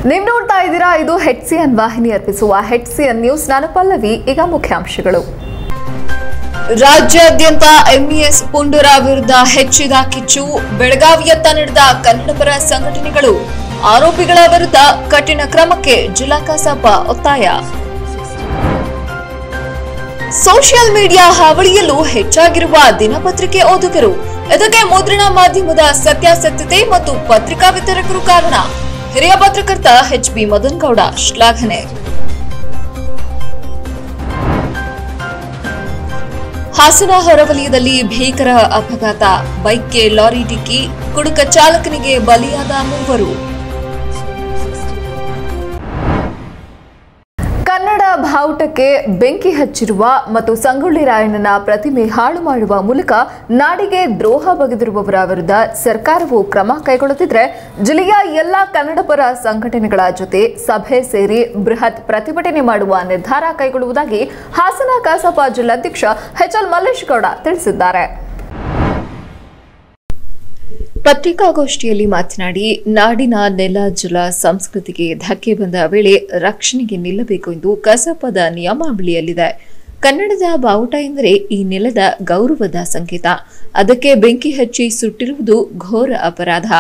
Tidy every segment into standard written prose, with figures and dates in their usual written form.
ನೀವು ನೋಡ್ತಾ ಇದ್ದೀರಾ ಇದು HCN ವಾಹಿನಿ ಅರ್ಪಿಸುವ HCN ನ್ಯೂಸ್. ನಾನು ಪಲ್ಲವಿ. ಈಗ ಮುಖ್ಯಾಂಶಗಳು. ರಾಜ್ಯಾದ್ಯಂತ MES ಪುಂಡರ ವಿರುದ್ಧ ಹೆಚ್ಚಿದ ಕಿಚ್ಚು. ಬೆಳಗಾವಿಯತ್ತ ನಡೆದ ಕನ್ನಡಪರ ಸಂಘಟನೆಗಳು. ಆರೋಪಿಗಳ ವಿರುದ್ಧ ಕಠಿಣ ಕ್ರಮಕ್ಕೆ ಜಿಲ್ಲಾ ಕಸಾಪ ಒತ್ತಾಯ. ಸೋಷಿಯಲ್ ಮೀಡಿಯಾ ಹಾವಳಿಯಲ್ಲೂ ಹೆಚ್ಚಾಗಿರುವ ದಿನಪತ್ರಿಕೆ ಓದುಗರು. ಇದಕ್ಕೆ ಮುದ್ರಣ ಮಾಧ್ಯಮದ ಸತ್ಯಾಸತ್ಯತೆ ಮತ್ತು ಪತ್ರಿಕಾ ವಿತರಕರು ಕಾರಣ. ಹಿರಿಯ ಪತ್ರಕರ್ತ HB ಮದನಗೌಡ ಶ್ಲಾಘನೆ. ಹಾಸನ ಹೊರವಲಯದಲ್ಲಿ ಭೀಕರ ಅಪಘಾತ. ಬೈಕ್ಗೆ ಲಾರಿ ಡಿಕ್ಕಿ. ಕುಡುಕ ಚಾಲಕನಿಗೆ ಬಲಿಯಾದ ಮೂವರು. ಕನ್ನಡ ಬಾವುಟಕ್ಕೆ ಬೆಂಕಿ ಹಚ್ಚಿರುವ ಮತ್ತು ಸಂಗೊಳ್ಳಿ ರಾಯಣ್ಣನ ಪ್ರತಿಮೆ ಹಾಳು ಮಾಡುವ ಮೂಲಕ ನಾಡಿಗೆ ದ್ರೋಹ ಬಗೆದಿರುವವರ ವಿರುದ್ಧ ಸರ್ಕಾರವು ಕ್ರಮ ಕೈಗೊಳ್ಳುತ್ತಿದ್ದರೆ ಜಿಲ್ಲೆಯ ಎಲ್ಲ ಕನ್ನಡಪರ ಸಂಘಟನೆಗಳ ಜೊತೆ ಸಭೆ ಸೇರಿ ಬೃಹತ್ ಪ್ರತಿಭಟನೆ ಮಾಡುವ ನಿರ್ಧಾರ ಕೈಗೊಳ್ಳುವುದಾಗಿ ಹಾಸನ ಕಸಾಪ ಜಿಲ್ಲಾಧ್ಯಕ್ಷ HL ಮಲ್ಲೇಶಗೌಡ ತಿಳಿಸಿದ್ದಾರೆ. ಪತ್ರಿಕಾಗೋಷ್ಠಿಯಲ್ಲಿ ಮಾತನಾಡಿ, ನಾಡಿನ ನೆಲ ಜಲ ಸಂಸ್ಕೃತಿಗೆ ಧಕ್ಕೆ ಬಂದ ವೇಳೆ ರಕ್ಷಣೆಗೆ ನಿಲ್ಲಬೇಕು ಎಂದು ಕಸಾಪದ ನಿಯಮಾವಳಿಯಲ್ಲಿದೆ. ಕನ್ನಡದ ಬಾವುಟ ಎಂದರೆ ಈ ನೆಲದ ಗೌರವದ ಸಂಕೇತ. ಅದಕ್ಕೆ ಬೆಂಕಿ ಹಚ್ಚಿ ಸುಟ್ಟಿರುವುದು ಘೋರ ಅಪರಾಧ.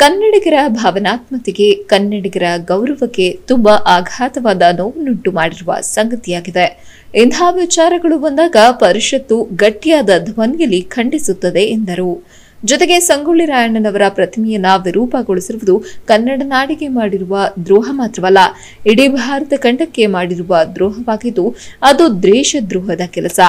ಕನ್ನಡಿಗರ ಭಾವನಾತ್ಮತೆಗೆ, ಕನ್ನಡಿಗರ ಗೌರವಕ್ಕೆ ತುಂಬಾ ಆಘಾತವಾದ ನೋವನ್ನುಂಟು ಮಾಡಿರುವ ಸಂಗತಿಯಾಗಿದೆ. ಇಂತಹ ವಿಚಾರಗಳು ಬಂದಾಗ ಪರಿಷತ್ತು ಗಟ್ಟಿಯಾದ ಧ್ವನಿಯಲ್ಲಿ ಖಂಡಿಸುತ್ತದೆ ಎಂದರು. ಜೊತೆಗೆ ಸಂಗೊಳ್ಳಿ ರಾಯಣ್ಣನವರ ಪ್ರತಿಮೆಯನ್ನ ವಿರೂಪಗೊಳಿಸಿರುವುದು ಕನ್ನಡ ನಾಡಿಗೆ ಮಾಡಿರುವ ದ್ರೋಹ ಮಾತ್ರವಲ್ಲ, ಇಡೀ ಭಾರತ ಖಂಡಕ್ಕೆ ಮಾಡಿರುವ ದ್ರೋಹವಾಗಿದ್ದು ಅದು ದೇಶದ್ರೋಹದ ಕೆಲಸ.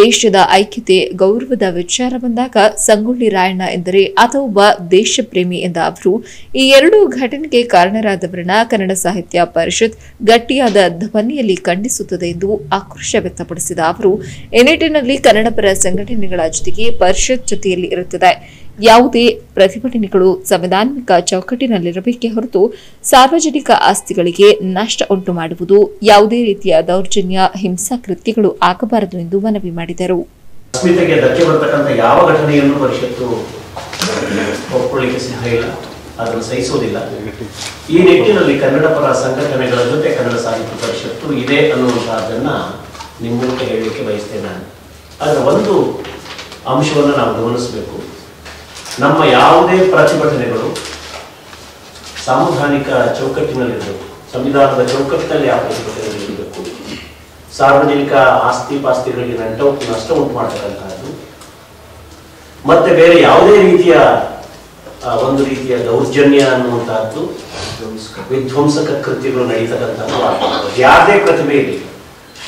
ದೇಶದ ಐಕ್ಯತೆ, ಗೌರವದ ವಿಚಾರ ಬಂದಾಗ ಸಂಗೊಳ್ಳಿ ರಾಯಣ್ಣ ಎಂದರೆ ಆತ ಒಬ್ಬ ದೇಶಪ್ರೇಮಿ ಎಂದ ಅವರು ಈ ಎರಡೂ ಘಟನೆಗೆ ಕಾರಣರಾದವರನ್ನ ಕನ್ನಡ ಸಾಹಿತ್ಯ ಪರಿಷತ್ ಗಟ್ಟಿಯಾದ ಧ್ವನಿಯಲ್ಲಿ ಖಂಡಿಸುತ್ತದೆ ಎಂದು ಆಕ್ರೋಶ ವ್ಯಕ್ತಪಡಿಸಿದ ಅವರು ಈ ನಿಟ್ಟಿನಲ್ಲಿ ಕನ್ನಡಪರ ಸಂಘಟನೆಗಳ ಜೊತೆಗೆ ಪರಿಷತ್ ಜೊತೆಯಲ್ಲಿ ಇರುತ್ತದೆ. ಯಾವುದೇ ಪ್ರತಿಭಟನೆಗಳು ಸಂವಿಧಾನಿಕ ಚೌಕಟ್ಟಿನಲ್ಲಿರಬೇಕೇ ಹೊರತು ಸಾರ್ವಜನಿಕ ಆಸ್ತಿಗಳಿಗೆ ನಷ್ಟ ಉಂಟು ಮಾಡುವುದು, ಯಾವುದೇ ರೀತಿಯ ದೌರ್ಜನ್ಯ, ಹಿಂಸಾ ಕೃತ್ಯಗಳು ಆಗಬಾರದು ಎಂದು ಮನವಿ ಮಾಡಿದರು. ಅಸ್ಮಿತೆಗೆ ಧಕ್ಕೆ ಬರತಕ್ಕಂಥ ಯಾವ ಘಟನೆಯನ್ನು ಪರಿಷತ್ತು ಒಪ್ಪಿಕೊಳ್ಳಿಕ್ಕೆ ಸಿದ್ಧ ಇಲ್ಲ, ಅದನ್ನು ಸಹಿಸುವುದಿಲ್ಲ. ಈ ನಿಟ್ಟಿನಲ್ಲಿ ಕನ್ನಡ ಪರ ಸಂಘಟನೆಗಳ ಜೊತೆ ಕನ್ನಡ ಸಾಹಿತ್ಯ ಪರಿಷತ್ತು ಇದೆ ಅನ್ನುವಂತಹದ್ದನ್ನ ನಿಮ್ಮ ಮೂಲಕ ಹೇಳಲಿಕ್ಕೆ ಬಯಸ್ತೇನೆ ನಾನು. ಅದರ ಒಂದು ಅಂಶವನ್ನು ನಾವು ಗಮನಿಸಬೇಕು. ನಮ್ಮ ಯಾವುದೇ ಪ್ರತಿಭಟನೆಗಳು ಸಾಂವಿಧಾನಿಕ ಚೌಕಟ್ಟಿನಲ್ಲಿರಬೇಕು, ಸಂವಿಧಾನದ ಚೌಕಟ್ಟಿನಲ್ಲಿ ಆ ಪ್ರತಿಭಟನೆಗಳಿರಬೇಕು. ಸಾರ್ವಜನಿಕ ಆಸ್ತಿ ಪಾಸ್ತಿಗಳಿಗೆ ನಷ್ಟ ಉಂಟು ಮಾಡತಕ್ಕಂತಹದ್ದು ಮತ್ತೆ ಬೇರೆ ಯಾವುದೇ ರೀತಿಯ ಒಂದು ರೀತಿಯ ದೌರ್ಜನ್ಯ ಅನ್ನುವಂತಹದ್ದು, ವಿಧ್ವಂಸಕ ಕೃತ್ಯಗಳು ನಡೀತಕ್ಕಂಥದ್ದು ಯಾರದೇ ಪ್ರತಿಭೆ ಇದೆ.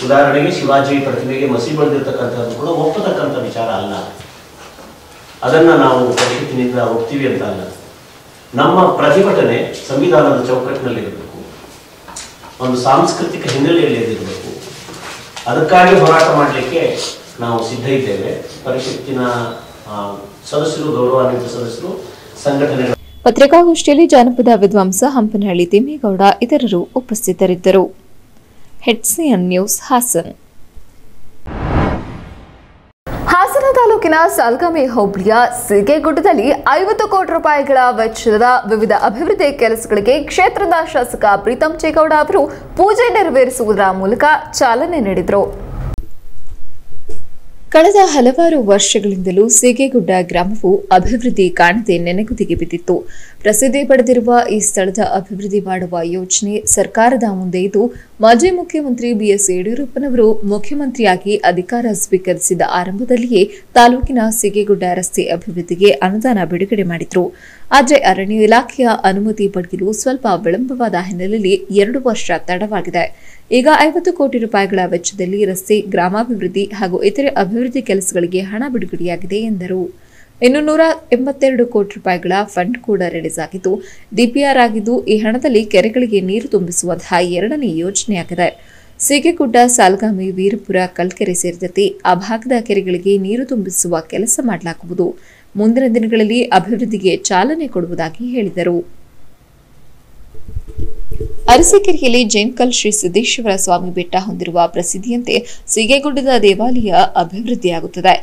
ಉದಾಹರಣೆಗೆ ಶಿವಾಜಿ ಪ್ರತಿಭೆಗೆ ಮಸಿ ಬೆಳೆದಿರ್ತಕ್ಕಂಥದ್ದು ಕೂಡ ಒಪ್ಪತಕ್ಕಂಥ ವಿಚಾರ ಅಲ್ಲ. ಅದನ್ನ ನಾವು ಪರಿಷತ್ತಿನಿಂದ ಒಪ್ತೀವಿ ಅಂತ ಅಲ್ಲ. ನಮ್ಮ ಪ್ರತಿಭಟನೆ ಸಂವಿಧಾನದ ಚೌಕಟ್ಟಿನಲ್ಲಿರಬೇಕು, ಒಂದು ಸಾಂಸ್ಕೃತಿಕ ಹಿನ್ನೆಲೆಯಲ್ಲಿ ಇರಬೇಕು. ಅದಕ್ಕಾಗಿ ಹೋರಾಟ ಮಾಡಲಿಕ್ಕೆ ನಾವು ಸಿದ್ಧ ಇದ್ದೇವೆ. ಪರಿಷತ್ತಿನ ಸದಸ್ಯರು, ಗೌರವಾನ್ವಿತ ಸದಸ್ಯರು, ಸಂಘಟನೆಗಳು. ಪತ್ರಿಕಾಗೋಷ್ಠಿಯಲ್ಲಿ ಜಾನಪದ ವಿದ್ವಾಂಸ ಹಂಪನಹಳ್ಳಿ ತಿಮ್ಮೇಗೌಡ ಇತರರು ಉಪಸ್ಥಿತರಿದ್ದರು. HCN news Haasan. ಹಾಸನ ತಾಲೂಕಿನ ಸಾಲ್ಗಾಮೆ ಹೋಬಳಿಯ ಸಿಗೇಗುಡ್ಡದಲ್ಲಿ 50 ಕೋಟಿ ರೂಪಾಯಿಗಳ ವೆಚ್ಚದ ವಿವಿಧ ಅಭಿವೃದ್ಧಿ ಕೆಲಸಗಳಿಗೆ ಕ್ಷೇತ್ರದ ಶಾಸಕ ಪ್ರೀತಂ ಚೇಗೌಡ ಅವರು ಪೂಜೆ ನೆರವೇರಿಸುವುದರ ಮೂಲಕ ಚಾಲನೆ ನೀಡಿದರು. ಕಳೆದ ಹಲವಾರು ವರ್ಷಗಳಿಂದಲೂ ಸೀಗೆಗುಡ್ಡ ಗ್ರಾಮವು ಅಭಿವೃದ್ಧಿ ಕಾಣದೆ ನೆನೆಗುದಿಗೆ ಬಿದ್ದಿತ್ತು. ಪ್ರಸಿದ್ಧಿ ಪಡೆದಿರುವ ಈ ಸ್ಥಳದ ಅಭಿವೃದ್ಧಿ ಮಾಡುವ ಯೋಜನೆ ಸರ್ಕಾರದ ಮುಂದೆ ಇದ್ದು, ಮಾಜಿ ಮುಖ್ಯಮಂತ್ರಿ BS ಯಡಿಯೂರಪ್ಪನವರು ಮುಖ್ಯಮಂತ್ರಿಯಾಗಿ ಅಧಿಕಾರ ಸ್ವೀಕರಿಸಿದ ಆರಂಭದಲ್ಲಿಯೇ ತಾಲೂಕಿನ ಸೀಗೆಗುಡ್ಡ ರಸ್ತೆ ಅಭಿವೃದ್ಧಿಗೆ ಅನುದಾನ ಬಿಡುಗಡೆ ಮಾಡಿದ್ರು. ಆದರೆ ಅರಣ್ಯ ಇಲಾಖೆಯ ಅನುಮತಿ ಪಡೆಯಲು ಸ್ವಲ್ಪ ವಿಳಂಬವಾದ ಹಿನ್ನೆಲೆಯಲ್ಲಿ 2 ವರ್ಷ ತಡವಾಗಿದೆ. ಈಗ 50 ಕೋಟಿ ರೂಪಾಯಿಗಳ ವೆಚ್ಚದಲ್ಲಿ ರಸ್ತೆ, ಗ್ರಾಮಾಭಿವೃದ್ಧಿ ಹಾಗೂ ಇತರೆ ಅಭಿವೃದ್ಧಿ ಕೆಲಸಗಳಿಗೆ ಹಣ ಬಿಡುಗಡೆಯಾಗಿದೆ ಎಂದರು. ಇನ್ನು 182 ಕೋಟಿ ರೂಪಾಯಿಗಳ ಫಂಡ್ ಕೂಡ ರಿಲೀಸ್ ಆಗಿದ್ದು, DPR ಆಗಿದ್ದು, ಈ ಹಣದಲ್ಲಿ ಕೆರೆಗಳಿಗೆ ನೀರು ತುಂಬಿಸುವಂತಹ 2ನೇ ಯೋಜನೆಯಾಗಿದೆ. ಸೀಗೆಗುಡ್ಡ, ಸಾಲ್ಗಾಮಿ, ವೀರಪುರ, ಕಲ್ಕೆರೆ ಸೇರಿದಂತೆ ಆ ಭಾಗದ ಕೆರೆಗಳಿಗೆ ನೀರು ತುಂಬಿಸುವ ಕೆಲಸ ಮಾಡಲಾಗುವುದು. ಮುಂದಿನ ದಿನಗಳಲ್ಲಿ ಅಭಿವೃದ್ಧಿಗೆ ಚಾಲನೆ ಕೊಡುವುದಾಗಿ ಹೇಳಿದರು. ಅರಸೀಕೆರೆಯಲ್ಲಿ ಜೇನ್ಕಲ್ ಶ್ರೀ ಸಿದ್ದೇಶ್ವರ ಸ್ವಾಮಿ ಬೆಟ್ಟ ಹೊಂದಿರುವ ಪ್ರಸಿದ್ಧಿಯಂತೆ ಸೀಗೆಗುಡ್ಡದ ದೇವಾಲಯ ಅಭಿವೃದ್ಧಿಯಾಗುತ್ತದೆ.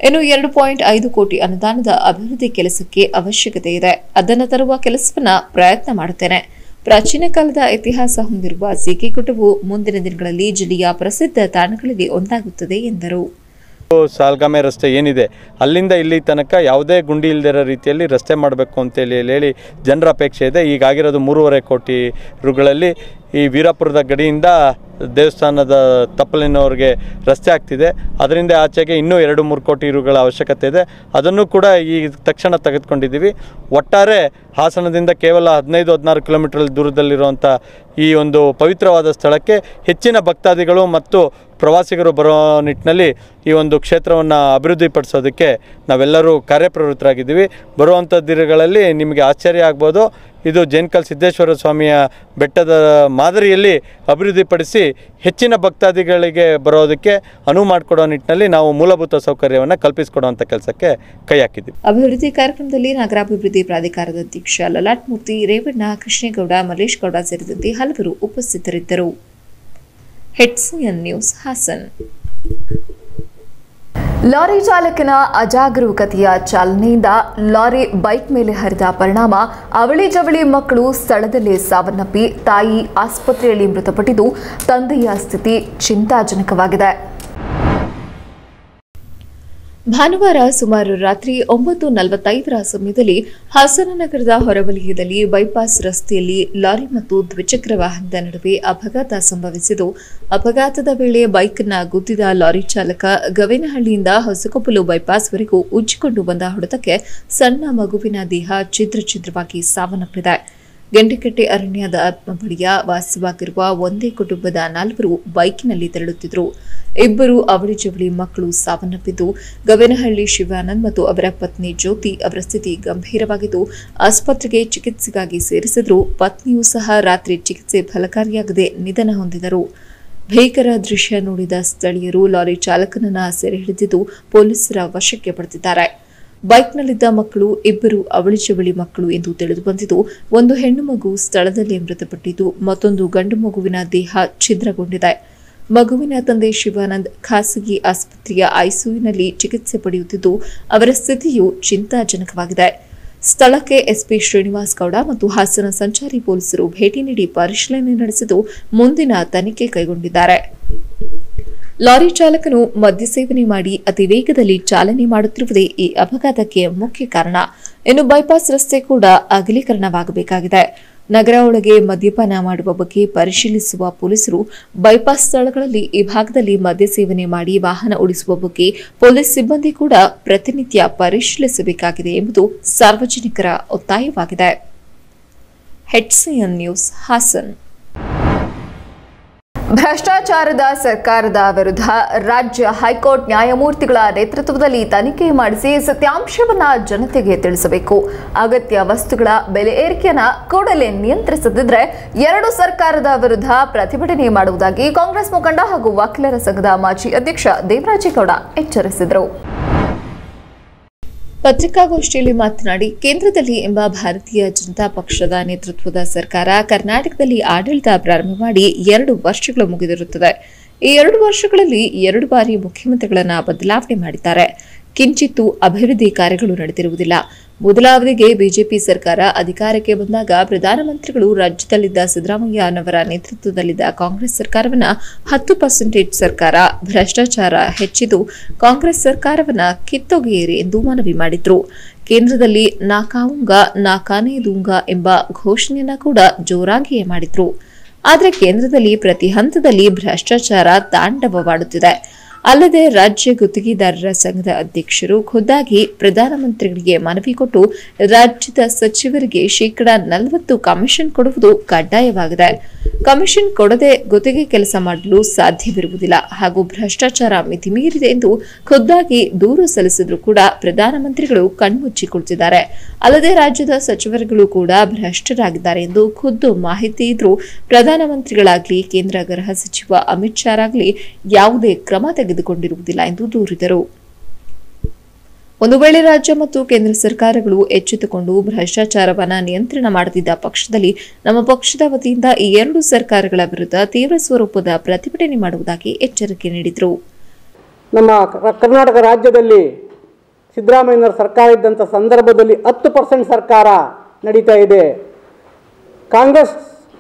ಇನ್ನು 2.5 ಕೋಟಿ ಅನುದಾನದ ಅಭಿವೃದ್ಧಿ ಕೆಲಸಕ್ಕೆ ಅವಶ್ಯಕತೆ ಇದೆ. ಅದನ್ನು ತರುವ ಕೆಲಸವನ್ನ ಪ್ರಯತ್ನ ಮಾಡುತ್ತೇನೆ. ಪ್ರಾಚೀನ ಕಾಲದ ಇತಿಹಾಸ ಹೊಂದಿರುವ ಸಿಕೆ ಗುಡ್ಡವು ಮುಂದಿನ ದಿನಗಳಲ್ಲಿ ಜಿಲ್ಲೆಯ ಪ್ರಸಿದ್ಧ ತಾಣಗಳಲ್ಲಿ ಒಂದಾಗುತ್ತದೆ ಎಂದರು. ಸಾಲ್ಗಾಮೆ ರಸ್ತೆ ಏನಿದೆ ಅಲ್ಲಿಂದ ಇಲ್ಲಿ ತನಕ ಯಾವುದೇ ಗುಂಡಿ ಇಲ್ಲದಿರೋ ರೀತಿಯಲ್ಲಿ ರಸ್ತೆ ಮಾಡಬೇಕು ಅಂತೇಳಿ ಹೇಳಿ ಜನರ ಅಪೇಕ್ಷೆ ಇದೆ. ಈಗಾಗಿರೋದು 3.5 ಕೋಟಿ ರುಗಳಲ್ಲಿ ಈ ವೀರಾಪುರದ ಗಡಿಯಿಂದ ದೇವಸ್ಥಾನದ ತಪ್ಪಲಿನವರೆಗೆ ರಸ್ತೆ ಆಗ್ತಿದೆ. ಅದರಿಂದ ಆಚೆಗೆ ಇನ್ನೂ 2-3 ಕೋಟಿ ರುಗಳ ಅವಶ್ಯಕತೆ ಇದೆ. ಅದನ್ನು ಕೂಡ ಈ ತಕ್ಷಣ ತೆಗೆದುಕೊಂಡಿದ್ದೀವಿ. ಒಟ್ಟಾರೆ ಹಾಸನದಿಂದ ಕೇವಲ 15-16 ಕಿಲೋಮೀಟರ್ ದೂರದಲ್ಲಿರುವಂಥ ಈ ಒಂದು ಪವಿತ್ರವಾದ ಸ್ಥಳಕ್ಕೆ ಹೆಚ್ಚಿನ ಭಕ್ತಾದಿಗಳು ಮತ್ತು ಪ್ರವಾಸಿಗರು ಬರೋ ನಿಟ್ಟಿನಲ್ಲಿ ಈ ಒಂದು ಕ್ಷೇತ್ರವನ್ನು ಅಭಿವೃದ್ಧಿಪಡಿಸೋದಕ್ಕೆ ನಾವೆಲ್ಲರೂ ಕಾರ್ಯಪ್ರವೃತ್ತರಾಗಿದ್ದೀವಿ. ಬರುವಂಥ ದಿನಗಳಲ್ಲಿ ನಿಮಗೆ ಆಶ್ಚರ್ಯ ಆಗ್ಬೋದು. ಇದು ಜೇನ್ಕಲ್ ಸಿದ್ದೇಶ್ವರ ಸ್ವಾಮಿಯ ಬೆಟ್ಟದ ಮಾದರಿಯಲ್ಲಿ ಅಭಿವೃದ್ಧಿಪಡಿಸಿ ಹೆಚ್ಚಿನ ಭಕ್ತಾದಿಗಳಿಗೆ ಬರೋದಕ್ಕೆ ಅನುವು ಮಾಡಿಕೊಡೋ ನಿಟ್ಟಿನಲ್ಲಿ ನಾವು ಮೂಲಭೂತ ಸೌಕರ್ಯವನ್ನು ಕಲ್ಪಿಸಿಕೊಡುವಂಥ ಕೆಲಸಕ್ಕೆ ಕೈ ಹಾಕಿದ್ದೀವಿ. ಅಭಿವೃದ್ಧಿ ಕಾರ್ಯಕ್ರಮದಲ್ಲಿ ನಗರಾಭಿವೃದ್ಧಿ ಪ್ರಾಧಿಕಾರದ ಅಧ್ಯಕ್ಷ ಲಲಾಟ್ ಮೂರ್ತಿ, ರೇವಣ್ಣ, ಕೃಷ್ಣೇಗೌಡ, ಮಲ್ಲೇಶ್ ಗೌಡ ಸೇರಿದಂತೆ ಹಲವರು ಉಪಸ್ಥಿತರಿದ್ದರು. HCN news Haasan. ಲಾರಿ ಚಾಲಕನ ಅಜಾಗರೂಕತೆಯ ಚಾಲನೆಯಿಂದ ಲಾರಿ ಬೈಕ್ ಮೇಲೆ ಹರಿದ ಪರಿಣಾಮ ಅವಳಿ ಜವಳಿ ಮಕ್ಕಳು ಸ್ಥಳದಲ್ಲೇ ಸಾವನ್ನಪ್ಪಿ ತಾಯಿ ಆಸ್ಪತ್ರೆಯಲ್ಲಿ ಮೃತಪಟ್ಟಿದ್ದು, ತಂದೆಯ ಸ್ಥಿತಿ ಚಿಂತಾಜನಕವಾಗಿದೆ. ಭಾನುವಾರ ಸುಮಾರು ರಾತ್ರಿ 9:45 ಸಮಯದಲ್ಲಿ ಹಾಸನ ನಗರದ ಹೊರವಲಯದಲ್ಲಿ ಬೈಪಾಸ್ ರಸ್ತೆಯಲ್ಲಿ ಲಾರಿ ಮತ್ತು ದ್ವಿಚಕ್ರ ವಾಹನದ ನಡುವೆ ಅಪಘಾತ ಸಂಭವಿಸಿದ್ದು, ಅಪಘಾತದ ವೇಳೆ ಬೈಕ್ನ ಗುದ್ದಿದ ಲಾರಿ ಚಾಲಕ ಗವೇನಹಳ್ಳಿಯಿಂದ ಹೊಸಕೊಪ್ಪಲು ಬೈಪಾಸ್ವರೆಗೂ ಉಜ್ಜಿಕೊಂಡು ಬಂದ ಹೊಡೆತಕ್ಕೆ ಸಣ್ಣ ಮಗುವಿನ ದೇಹ ಛಿದ್ರವಾಗಿ ಸಾವನ್ನಪ್ಪಿದೆ. ಗೆಂಡೆಕಟ್ಟೆ ಅರಣ್ಯದ ಬಳಿಯ ವಾಸವಾಗಿರುವ ಒಂದೇ ಕುಟುಂಬದ 4 ಬೈಕ್ನಲ್ಲಿ ತೆರಳುತ್ತಿದ್ದರು. 2 ಅವಳಿ ಜವಳಿ ಮಕ್ಕಳು ಸಾವನ್ನಪ್ಪಿದ್ದು, ಗವೇನಹಳ್ಳಿ ಶಿವಾನಂದ್ ಮತ್ತು ಅವರ ಪತ್ನಿ ಜ್ಯೋತಿ ಅವರ ಸ್ಥಿತಿ ಗಂಭೀರವಾಗಿದ್ದು ಆಸ್ಪತ್ರೆಗೆ ಚಿಕಿತ್ಸೆಗಾಗಿ ಸೇರಿಸಿದ್ರು. ಪತ್ನಿಯೂ ಸಹ ರಾತ್ರಿ ಚಿಕಿತ್ಸೆ ಫಲಕಾರಿಯಾಗದೆ ನಿಧನ ಹೊಂದಿದರು. ಭೀಕರ ದೃಶ್ಯ ನೋಡಿದ ಸ್ಥಳೀಯರು ಲಾರಿ ಚಾಲಕನನ್ನ ಸೆರೆ ಹಿಡಿದಿದ್ದು ಪೊಲೀಸರ ವಶಕ್ಕೆ ಪಡೆದಿದ್ದಾರೆ. ಬೈಕ್ನಲ್ಲಿದ್ದ ಮಕ್ಕಳು 2 ಅವಳಿ ಜವಳಿ ಮಕ್ಕಳು ಎಂದು ತಿಳಿದು ಬಂದಿದ್ದು, ಒಂದು ಹೆಣ್ಣು ಮಗು ಸ್ಥಳದಲ್ಲೇ ಮೃತಪಟ್ಟಿದ್ದು, ಮತ್ತೊಂದು ಗಂಡು ಮಗುವಿನ ದೇಹ ಛಿದ್ರಗೊಂಡಿದೆ. ಮಗುವಿನ ತಂದೆ ಶಿವಾನಂದ್ ಖಾಸಗಿ ಆಸ್ಪತ್ರೆಯ ಐಸಿಯುನಲ್ಲಿ ಚಿಕಿತ್ಸೆ ಪಡೆಯುತ್ತಿದ್ದು, ಅವರ ಸ್ಥಿತಿಯು ಚಿಂತಾಜನಕವಾಗಿದೆ. ಸ್ಥಳಕ್ಕೆ ಎಸ್ಪಿ ಶ್ರೀನಿವಾಸ್ ಗೌಡ ಮತ್ತು ಹಾಸನ ಸಂಚಾರಿ ಪೊಲೀಸರು ಭೇಟಿ ನೀಡಿ ಪರಿಶೀಲನೆ ನಡೆಸಿದ್ದು ಮುಂದಿನ ತನಿಖೆ ಕೈಗೊಂಡಿದ್ದಾರೆ. ಲಾರಿ ಚಾಲಕನು ಮದ್ಯ ಸೇವನೆ ಮಾಡಿ ಅತಿ ವೇಗದಲ್ಲಿ ಚಾಲನೆ ಮಾಡುತ್ತಿರುವುದೇ ಈ ಅಪಘಾತಕ್ಕೆ ಮುಖ್ಯ ಕಾರಣ. ಇನ್ನು ಬೈಪಾಸ್ ರಸ್ತೆ ಕೂಡ ಅಗಲೀಕರಣವಾಗಬೇಕಾಗಿದೆ. ನಗರ ಒಳಗೆ ಮದ್ಯಪಾನ ಮಾಡುವ ಬಗ್ಗೆ ಪರಿಶೀಲಿಸುವ ಪೊಲೀಸರು ಬೈಪಾಸ್ ಸ್ಥಳಗಳಲ್ಲಿ ಈ ಭಾಗದಲ್ಲಿ ಮದ್ಯ ಸೇವನೆ ಮಾಡಿ ವಾಹನ ಓಡಿಸುವ ಬಗ್ಗೆ ಪೊಲೀಸ್ ಸಿಬ್ಬಂದಿ ಕೂಡ ಪ್ರತಿನಿತ್ಯ ಪರಿಶೀಲಿಸಬೇಕಾಗಿದೆ ಎಂಬುದು ಸಾರ್ವಜನಿಕರ ಒತ್ತಾಯವಾಗಿದೆ. HCN news Haasan. ಭ್ರಷ್ಟಾಚಾರದ ಸರ್ಕಾರದ ವಿರುದ್ಧ ರಾಜ್ಯ ಹೈಕೋರ್ಟ್ ನ್ಯಾಯಮೂರ್ತಿಗಳ ನೇತೃತ್ವದಲ್ಲಿ ತನಿಖೆ ಮಾಡಿಸಿ ಸತ್ಯಾಂಶವನ್ನ ಜನತೆಗೆ ತಿಳಿಸಬೇಕು. ಅಗತ್ಯ ವಸ್ತುಗಳ ಬೆಲೆ ಏರಿಕೆಯನ್ನ ಕೂಡಲೇ ನಿಯಂತ್ರಿಸದಿದ್ದರೆ 2 ಸರ್ಕಾರದ ವಿರುದ್ಧ ಪ್ರತಿಭಟನೆ ಮಾಡುವುದಾಗಿ ಕಾಂಗ್ರೆಸ್ ಮುಖಂಡ ಹಾಗೂ ವಕೀಲರ ಸಂಘದ ಮಾಜಿ ಅಧ್ಯಕ್ಷ ದೇವರಾಜೇಗೌಡ ಎಚ್ಚರಿಸಿದರು. ಪತ್ರಿಕಾಗೋಷ್ಠಿಯಲ್ಲಿ ಮಾತನಾಡಿ, ಕೇಂದ್ರದಲ್ಲಿ ಎಂಬ ಭಾರತೀಯ ಜನತಾ ಪಕ್ಷದ ನೇತೃತ್ವದ ಸರ್ಕಾರ ಕರ್ನಾಟಕದಲ್ಲಿ ಆಡಳಿತ ಪ್ರಾರಂಭ ಮಾಡಿ 2 ವರ್ಷಗಳು ಮುಗಿದಿರುತ್ತದೆ. ಈ 2 ವರ್ಷಗಳಲ್ಲಿ 2 ಬಾರಿ ಮುಖ್ಯಮಂತ್ರಿಗಳನ್ನ ಬದಲಾವಣೆ ಮಾಡಿದ್ದಾರೆ. ಕಿಂಚಿತ್ತೂ ಅಭಿವೃದ್ಧಿ ಕಾರ್ಯಗಳು ನಡೆದಿರುವುದಿಲ್ಲ. ಮೊದಲ ಅವಧಿಗೆ ಬಿಜೆಪಿ ಸರ್ಕಾರ ಅಧಿಕಾರಕ್ಕೆ ಬಂದಾಗ ಪ್ರಧಾನಮಂತ್ರಿಗಳು ರಾಜ್ಯದಲ್ಲಿದ್ದ ಸಿದ್ದರಾಮಯ್ಯನವರ ನೇತೃತ್ವದಲ್ಲಿದ್ದ ಕಾಂಗ್ರೆಸ್ ಸರ್ಕಾರವನ್ನ 10% ಸರ್ಕಾರ ಭ್ರಷ್ಟಾಚಾರ ಹೆಚ್ಚಿದ್ದು ಕಾಂಗ್ರೆಸ್ ಸರ್ಕಾರವನ್ನ ಕಿತ್ತೊಗೆಯಿರಿ ಎಂದು ಮನವಿ ಮಾಡಿದ್ರು. ಕೇಂದ್ರದಲ್ಲಿ ನಾ ಕಾವುಂಗಾ ನಾ ಕಾನೇ ದೂಂಗಾ ಎಂಬ ಘೋಷಣೆಯನ್ನ ಕೂಡ ಜೋರಾಗಿಯೇ ಮಾಡಿದ್ರು. ಆದರೆ ಕೇಂದ್ರದಲ್ಲಿ ಪ್ರತಿ ಹಂತದಲ್ಲಿ ಭ್ರಷ್ಟಾಚಾರ ತಾಂಡವವಾಡುತ್ತಿದೆ. ಅಲ್ಲದೆ ರಾಜ್ಯ ಗುತ್ತಿಗೆದಾರರ ಸಂಘದ ಅಧ್ಯಕ್ಷರು ಖುದ್ದಾಗಿ ಪ್ರಧಾನಮಂತ್ರಿಗಳಿಗೆ ಮನವಿ ಕೊಟ್ಟು ರಾಜ್ಯದ ಸಚಿವರಿಗೆ 40% ಕಮಿಷನ್ ಕೊಡುವುದು ಕಡ್ಡಾಯವಾಗಿದೆ. ಕಮಿಷನ್ ಕೊಡದೆ ಗುತ್ತಿಗೆ ಕೆಲಸ ಮಾಡಲು ಸಾಧ್ಯವಿರುವುದಿಲ್ಲ ಹಾಗೂ ಭ್ರಷ್ಟಾಚಾರ ಮಿತಿಮೀರಿದೆ ಎಂದು ಖುದ್ದಾಗಿ ದೂರು ಸಲ್ಲಿಸಿದ್ರು ಕೂಡ ಪ್ರಧಾನಮಂತ್ರಿಗಳು ಕಣ್ಮುಚ್ಚಿ ಕುಳಿತಿದ್ದಾರೆ. ಅಲ್ಲದೆ ರಾಜ್ಯದ ಸಚಿವರುಗಳು ಕೂಡ ಭ್ರಷ್ಟರಾಗಿದ್ದಾರೆ ಎಂದು ಖುದ್ದು ಮಾಹಿತಿ ಇದ್ರೂ ಪ್ರಧಾನಮಂತ್ರಿಗಳಾಗಲಿ ಕೇಂದ್ರ ಗೃಹ ಸಚಿವ ಅಮಿತ್ ಶಾ ಆಗಲಿ ಯಾವುದೇ ಕ್ರಮ ತೆಗೆದುಕೊಂಡಿರುವುದಿಲ್ಲ ಎಂದು ದೂರಿದರು. ಒಂದು ವೇಳೆ ರಾಜ್ಯ ಮತ್ತು ಕೇಂದ್ರ ಸರ್ಕಾರಗಳು ಎಚ್ಚೆತ್ತುಕೊಂಡು ಭ್ರಷ್ಟಾಚಾರವನ್ನು ನಿಯಂತ್ರಣ ಮಾಡುತ್ತಿದ್ದ ಪಕ್ಷದಲ್ಲಿ ನಮ್ಮ ಪಕ್ಷದ ವತಿಯಿಂದ ಈ 2 ಸರ್ಕಾರಗಳ ವಿರುದ್ಧ ತೀವ್ರ ಸ್ವರೂಪದ ಪ್ರತಿಭಟನೆ ಮಾಡುವುದಾಗಿ ಎಚ್ಚರಿಕೆ ನೀಡಿದರು. ನಮ್ಮ ಕರ್ನಾಟಕ ರಾಜ್ಯದಲ್ಲಿ ಸಿದ್ದರಾಮಯ್ಯನವರ ಸರ್ಕಾರ ಇದ್ದಂಥ ಸಂದರ್ಭದಲ್ಲಿ 10% ಸರ್ಕಾರ ನಡೀತಾ ಇದೆ. ಕಾಂಗ್ರೆಸ್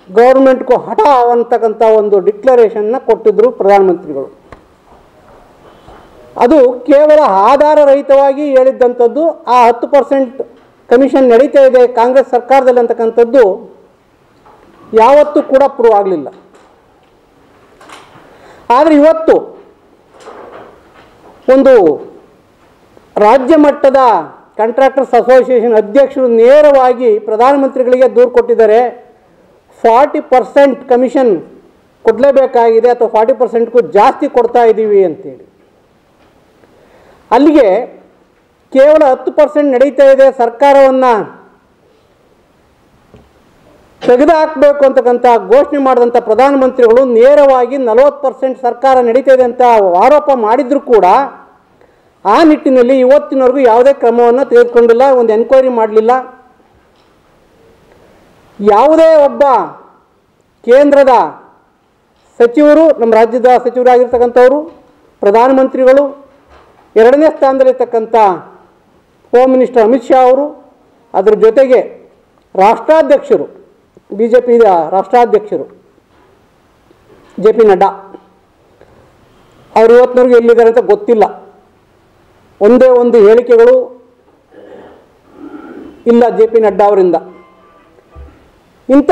ಗೌರ್ಮೆಂಟ್ಗೂ ಹಠಾವ್ ಅಂತಕ್ಕಂಥ ಒಂದು ಡಿಕ್ಲರೇಷನ್ನ ಕೊಟ್ಟಿದ್ದರು ಪ್ರಧಾನಮಂತ್ರಿಗಳು. ಅದು ಕೇವಲ ಆಧಾರರಹಿತವಾಗಿ ಹೇಳಿದ್ದಂಥದ್ದು. ಆ 10% ಕಮಿಷನ್ ನಡೀತಾ ಇದೆ ಕಾಂಗ್ರೆಸ್ ಸರ್ಕಾರದಲ್ಲಿ ಅಂತಕ್ಕಂಥದ್ದು ಯಾವತ್ತೂ ಕೂಡ ಪ್ರೂವ್ ಆಗಲಿಲ್ಲ. ಆದರೆ ಇವತ್ತು ಒಂದು ರಾಜ್ಯ ಮಟ್ಟದ ಕಾಂಟ್ರಾಕ್ಟರ್ಸ್ ಅಸೋಸಿಯೇಷನ್ ಅಧ್ಯಕ್ಷರು ನೇರವಾಗಿ ಪ್ರಧಾನಮಂತ್ರಿಗಳಿಗೆ ದೂರು ಕೊಟ್ಟಿದ್ದಾರೆ. 40% ಕಮಿಷನ್ ಕೊಡಲೇಬೇಕಾಗಿದೆ ಅಥವಾ 40%ಕ್ಕೂ ಜಾಸ್ತಿ ಕೊಡ್ತಾ ಇದ್ದೀವಿ ಅಂತೇಳಿ. ಅಲ್ಲಿಗೆ ಕೇವಲ 10% ನಡೀತಾ ಇದೆ, ಸರ್ಕಾರವನ್ನು ತೆಗೆದುಹಾಕಬೇಕು ಅಂತಕ್ಕಂಥ ಘೋಷಣೆ ಮಾಡಿದಂಥ ಪ್ರಧಾನಮಂತ್ರಿಗಳು ನೇರವಾಗಿ 40% ಸರ್ಕಾರ ನಡೀತಾ ಇದೆ ಅಂತ ಆರೋಪ ಮಾಡಿದರೂ ಕೂಡ ಆ ನಿಟ್ಟಿನಲ್ಲಿ ಇವತ್ತಿನವರೆಗೂ ಯಾವುದೇ ಕ್ರಮವನ್ನು ತೆಗೆದುಕೊಂಡಿಲ್ಲ, ಒಂದು ಎನ್ಕ್ವೈರಿ ಮಾಡಲಿಲ್ಲ. ಯಾವುದೇ ಒಬ್ಬ ಕೇಂದ್ರದ ಸಚಿವರು, ನಮ್ಮ ರಾಜ್ಯದ ಸಚಿವರಾಗಿರ್ತಕ್ಕಂಥವರು, ಪ್ರಧಾನಮಂತ್ರಿಗಳು, ಎರಡನೇ ಸ್ಥಾನದಲ್ಲಿರ್ತಕ್ಕಂಥ ಹೋಮ್ ಮಿನಿಸ್ಟರ್ ಅಮಿತ್ ಶಾ ಅವರು, ಅದರ ಜೊತೆಗೆ ರಾಷ್ಟ್ರಾಧ್ಯಕ್ಷರು, BJP ರಾಷ್ಟ್ರಾಧ್ಯಕ್ಷರು JP ನಡ್ಡಾ ಅವರು ಇವತ್ತಿನವರೆಗೂ ಎಲ್ಲಿದ್ದಾರೆ ಅಂತ ಗೊತ್ತಿಲ್ಲ. ಒಂದೇ ಒಂದು ಹೇಳಿಕೆಗಳು ಇಲ್ಲ JP ನಡ್ಡಾ ಅವರಿಂದ. ಇಂಥ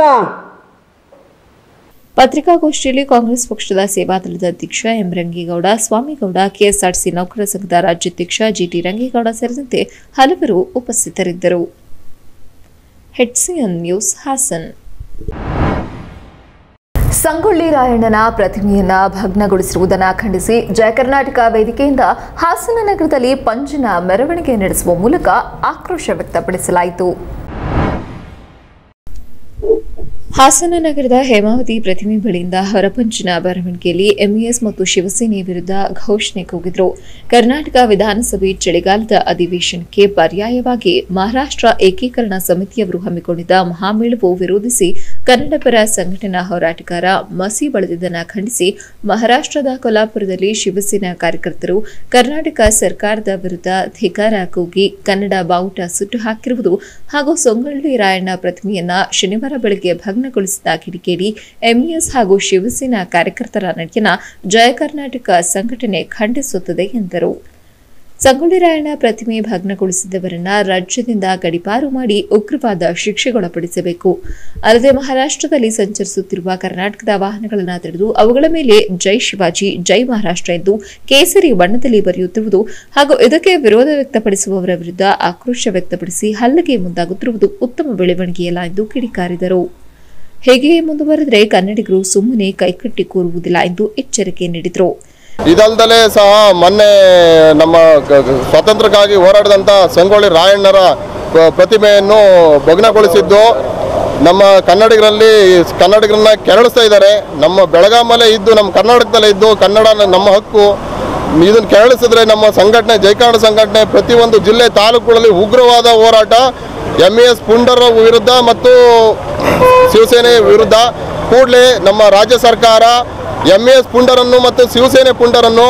ಪತ್ರಿಕಾಗೋಷ್ಠಿಯಲ್ಲಿ ಕಾಂಗ್ರೆಸ್ ಪಕ್ಷದ ಸೇವಾದಳದ ಅಧ್ಯಕ್ಷ ಎಂ ರಂಗೇಗೌಡ, ಸ್ವಾಮಿಗೌಡ, ಕೆಎಸ್ಆರ್ಟಿಸಿ ನೌಕರರ ಸಂಘದ ರಾಜ್ಯಾಧ್ಯಕ್ಷ GT ರಂಗೇಗೌಡ ಸೇರಿದಂತೆ ಹಲವರು ಉಪಸ್ಥಿತರಿದ್ದರು. HCN news Hassan. ಸಂಗೊಳ್ಳಿ ರಾಯಣ್ಣನ ಪ್ರತಿಮೆಯನ್ನ ಭಗ್ನಗೊಳಿಸಿರುವುದನ್ನು ಖಂಡಿಸಿ ಜಯ ಕರ್ನಾಟಕ ವೇದಿಕೆಯಿಂದ ಹಾಸನ ನಗರದಲ್ಲಿ ಪಂಜಿನ ಮೆರವಣಿಗೆ ನಡೆಸುವ ಮೂಲಕ ಆಕ್ರೋಶ ವ್ಯಕ್ತಪಡಿಸಲಾಯಿತು. ಹಾಸನ ನಗರದ ಹೇಮಾವತಿ ಪ್ರತಿಮೆ ಬಳಿಯಿಂದ ಹೊರಪಂಚಿನ ಮೆರವಣಿಗೆಯಲ್ಲಿ ಎಂಇಎಸ್ ಮತ್ತು ಶಿವಸೇನೆ ವಿರುದ್ಧ ಘೋಷಣೆ ಕೂಗಿದ್ರು. ಕರ್ನಾಟಕ ವಿಧಾನಸಭೆ ಚಳಿಗಾಲದ ಅಧಿವೇಶನಕ್ಕೆ ಪರ್ಯಾಯವಾಗಿ ಮಹಾರಾಷ್ಟ್ರ ಏಕೀಕರಣ ಸಮಿತಿಯವರು ಹಮ್ಮಿಕೊಂಡಿದ್ದ ಮಹಾಮೇಳವು ವಿರೋಧಿಸಿ ಕನ್ನಡ ಪರ ಸಂಘಟನಾ ಹೋರಾಟಗಾರ ಮಸಿ ಬಳದಿದ್ದನ್ನು ಖಂಡಿಸಿ ಮಹಾರಾಷ್ಟ್ರದ ಕೊಲ್ಲಾಪುರದಲ್ಲಿ ಶಿವಸೇನಾ ಕಾರ್ಯಕರ್ತರು ಕರ್ನಾಟಕ ಸರ್ಕಾರದ ವಿರುದ್ಧ ಧಿಕ್ಕಾರ ಕೂಗಿ ಕನ್ನಡ ಬಾವುಟ ಸುಟ್ಟು ಹಾಕಿರುವುದು ಹಾಗೂ ಸಂಗೊಳ್ಳಿ ರಾಯಣ್ಣ ಪ್ರತಿಮೆಯನ್ನ ಶನಿವಾರ ಬೆಳಗ್ಗೆ ಭಗ್ನಗೊಳಿಸಿದ ಕಿಡಿಗೇಡಿ ಎಂಇಎಸ್ ಹಾಗೂ ಶಿವಸೇನಾ ಕಾರ್ಯಕರ್ತರ ನಡೆಯನ್ನ ಜಯ ಕರ್ನಾಟಕ ಸಂಘಟನೆ ಖಂಡಿಸುತ್ತದೆ ಎಂದರು. ಸಂಗೊಳ್ಳಿ ರಾಯಣ್ಣ ಪ್ರತಿಮೆ ಭಗ್ನಗೊಳಿಸಿದವರನ್ನ ರಾಜ್ಯದಿಂದ ಗಡೀಪಾರು ಮಾಡಿ ಉಗ್ರವಾದ ಶಿಕ್ಷೆಗೊಳಪಡಿಸಬೇಕು. ಅಲ್ಲದೆ ಮಹಾರಾಷ್ಟ್ರದಲ್ಲಿ ಸಂಚರಿಸುತ್ತಿರುವ ಕರ್ನಾಟಕದ ವಾಹನಗಳನ್ನು ತಡೆದು ಅವುಗಳ ಮೇಲೆ ಜೈ ಶಿವಾಜಿ, ಜೈ ಮಹಾರಾಷ್ಟ್ರ ಎಂದು ಕೇಸರಿ ಬಣ್ಣದಲ್ಲಿ ಬರೆಯುತ್ತಿರುವುದು ಹಾಗೂ ಇದಕ್ಕೆ ವಿರೋಧ ವ್ಯಕ್ತಪಡಿಸುವವರ ವಿರುದ್ಧ ಆಕ್ರೋಶ ವ್ಯಕ್ತಪಡಿಸಿ ಹಲ್ಲೆಗೆ ಮುಂದಾಗುತ್ತಿರುವುದು ಉತ್ತಮ ಬೆಳವಣಿಗೆಯಲ್ಲ ಎಂದು ಕಿಡಿಕಾರಿದರು. ಹೇಗೆಯೇ ಮುಂದುವರೆದರೆ ಕನ್ನಡಿಗರು ಸುಮ್ಮನೆ ಕೈಕಟ್ಟಿ ಕೂರುವುದಿಲ್ಲ ಎಂದು ಎಚ್ಚರಿಕೆ ನೀಡಿದರು. ಇದಲ್ಲದೆ ಸಹ ಮೊನ್ನೆ ನಮ್ಮ ಸ್ವಾತಂತ್ರ್ಯಕ್ಕಾಗಿ ಹೋರಾಡಿದಂಥ ಸಂಗೊಳ್ಳಿ ರಾಯಣ್ಣರ ಪ್ರತಿಮೆಯನ್ನು ಭಗ್ನಗೊಳಿಸಿದ್ದು ನಮ್ಮ ಕನ್ನಡಿಗರನ್ನ ಕೆರಳಿಸ್ತಾ ಇದ್ದಾರೆ. ನಮ್ಮ ಬೆಳಗಾಮಲ್ಲೇ ಇದ್ದು, ನಮ್ಮ ಕರ್ನಾಟಕದಲ್ಲೇ ಇದ್ದು ಕನ್ನಡ ನಮ್ಮ ಹಕ್ಕು. ಇದನ್ನು ಕೆರಳಿಸಿದ್ರೆ ನಮ್ಮ ಸಂಘಟನೆ, ಜಯಕರ್ನಾಟಕ ಸಂಘಟನೆ ಪ್ರತಿಯೊಂದು ಜಿಲ್ಲೆ ತಾಲೂಕುಗಳಲ್ಲಿ ಉಗ್ರವಾದ ಹೋರಾಟ ಎಂಇಎಸ್ ಪುಂಡರ ವಿರುದ್ಧ ಮತ್ತು ಶಿವಸೇನೆ ವಿರುದ್ಧ ಕೂಡಲೇ ನಮ್ಮ ರಾಜ್ಯ ಸರ್ಕಾರ ಎಂಇಎಸ್ ಪುಂಡರನ್ನು ಮತ್ತು ಶಿವಸೇನೆ ಪುಂಡರನ್ನು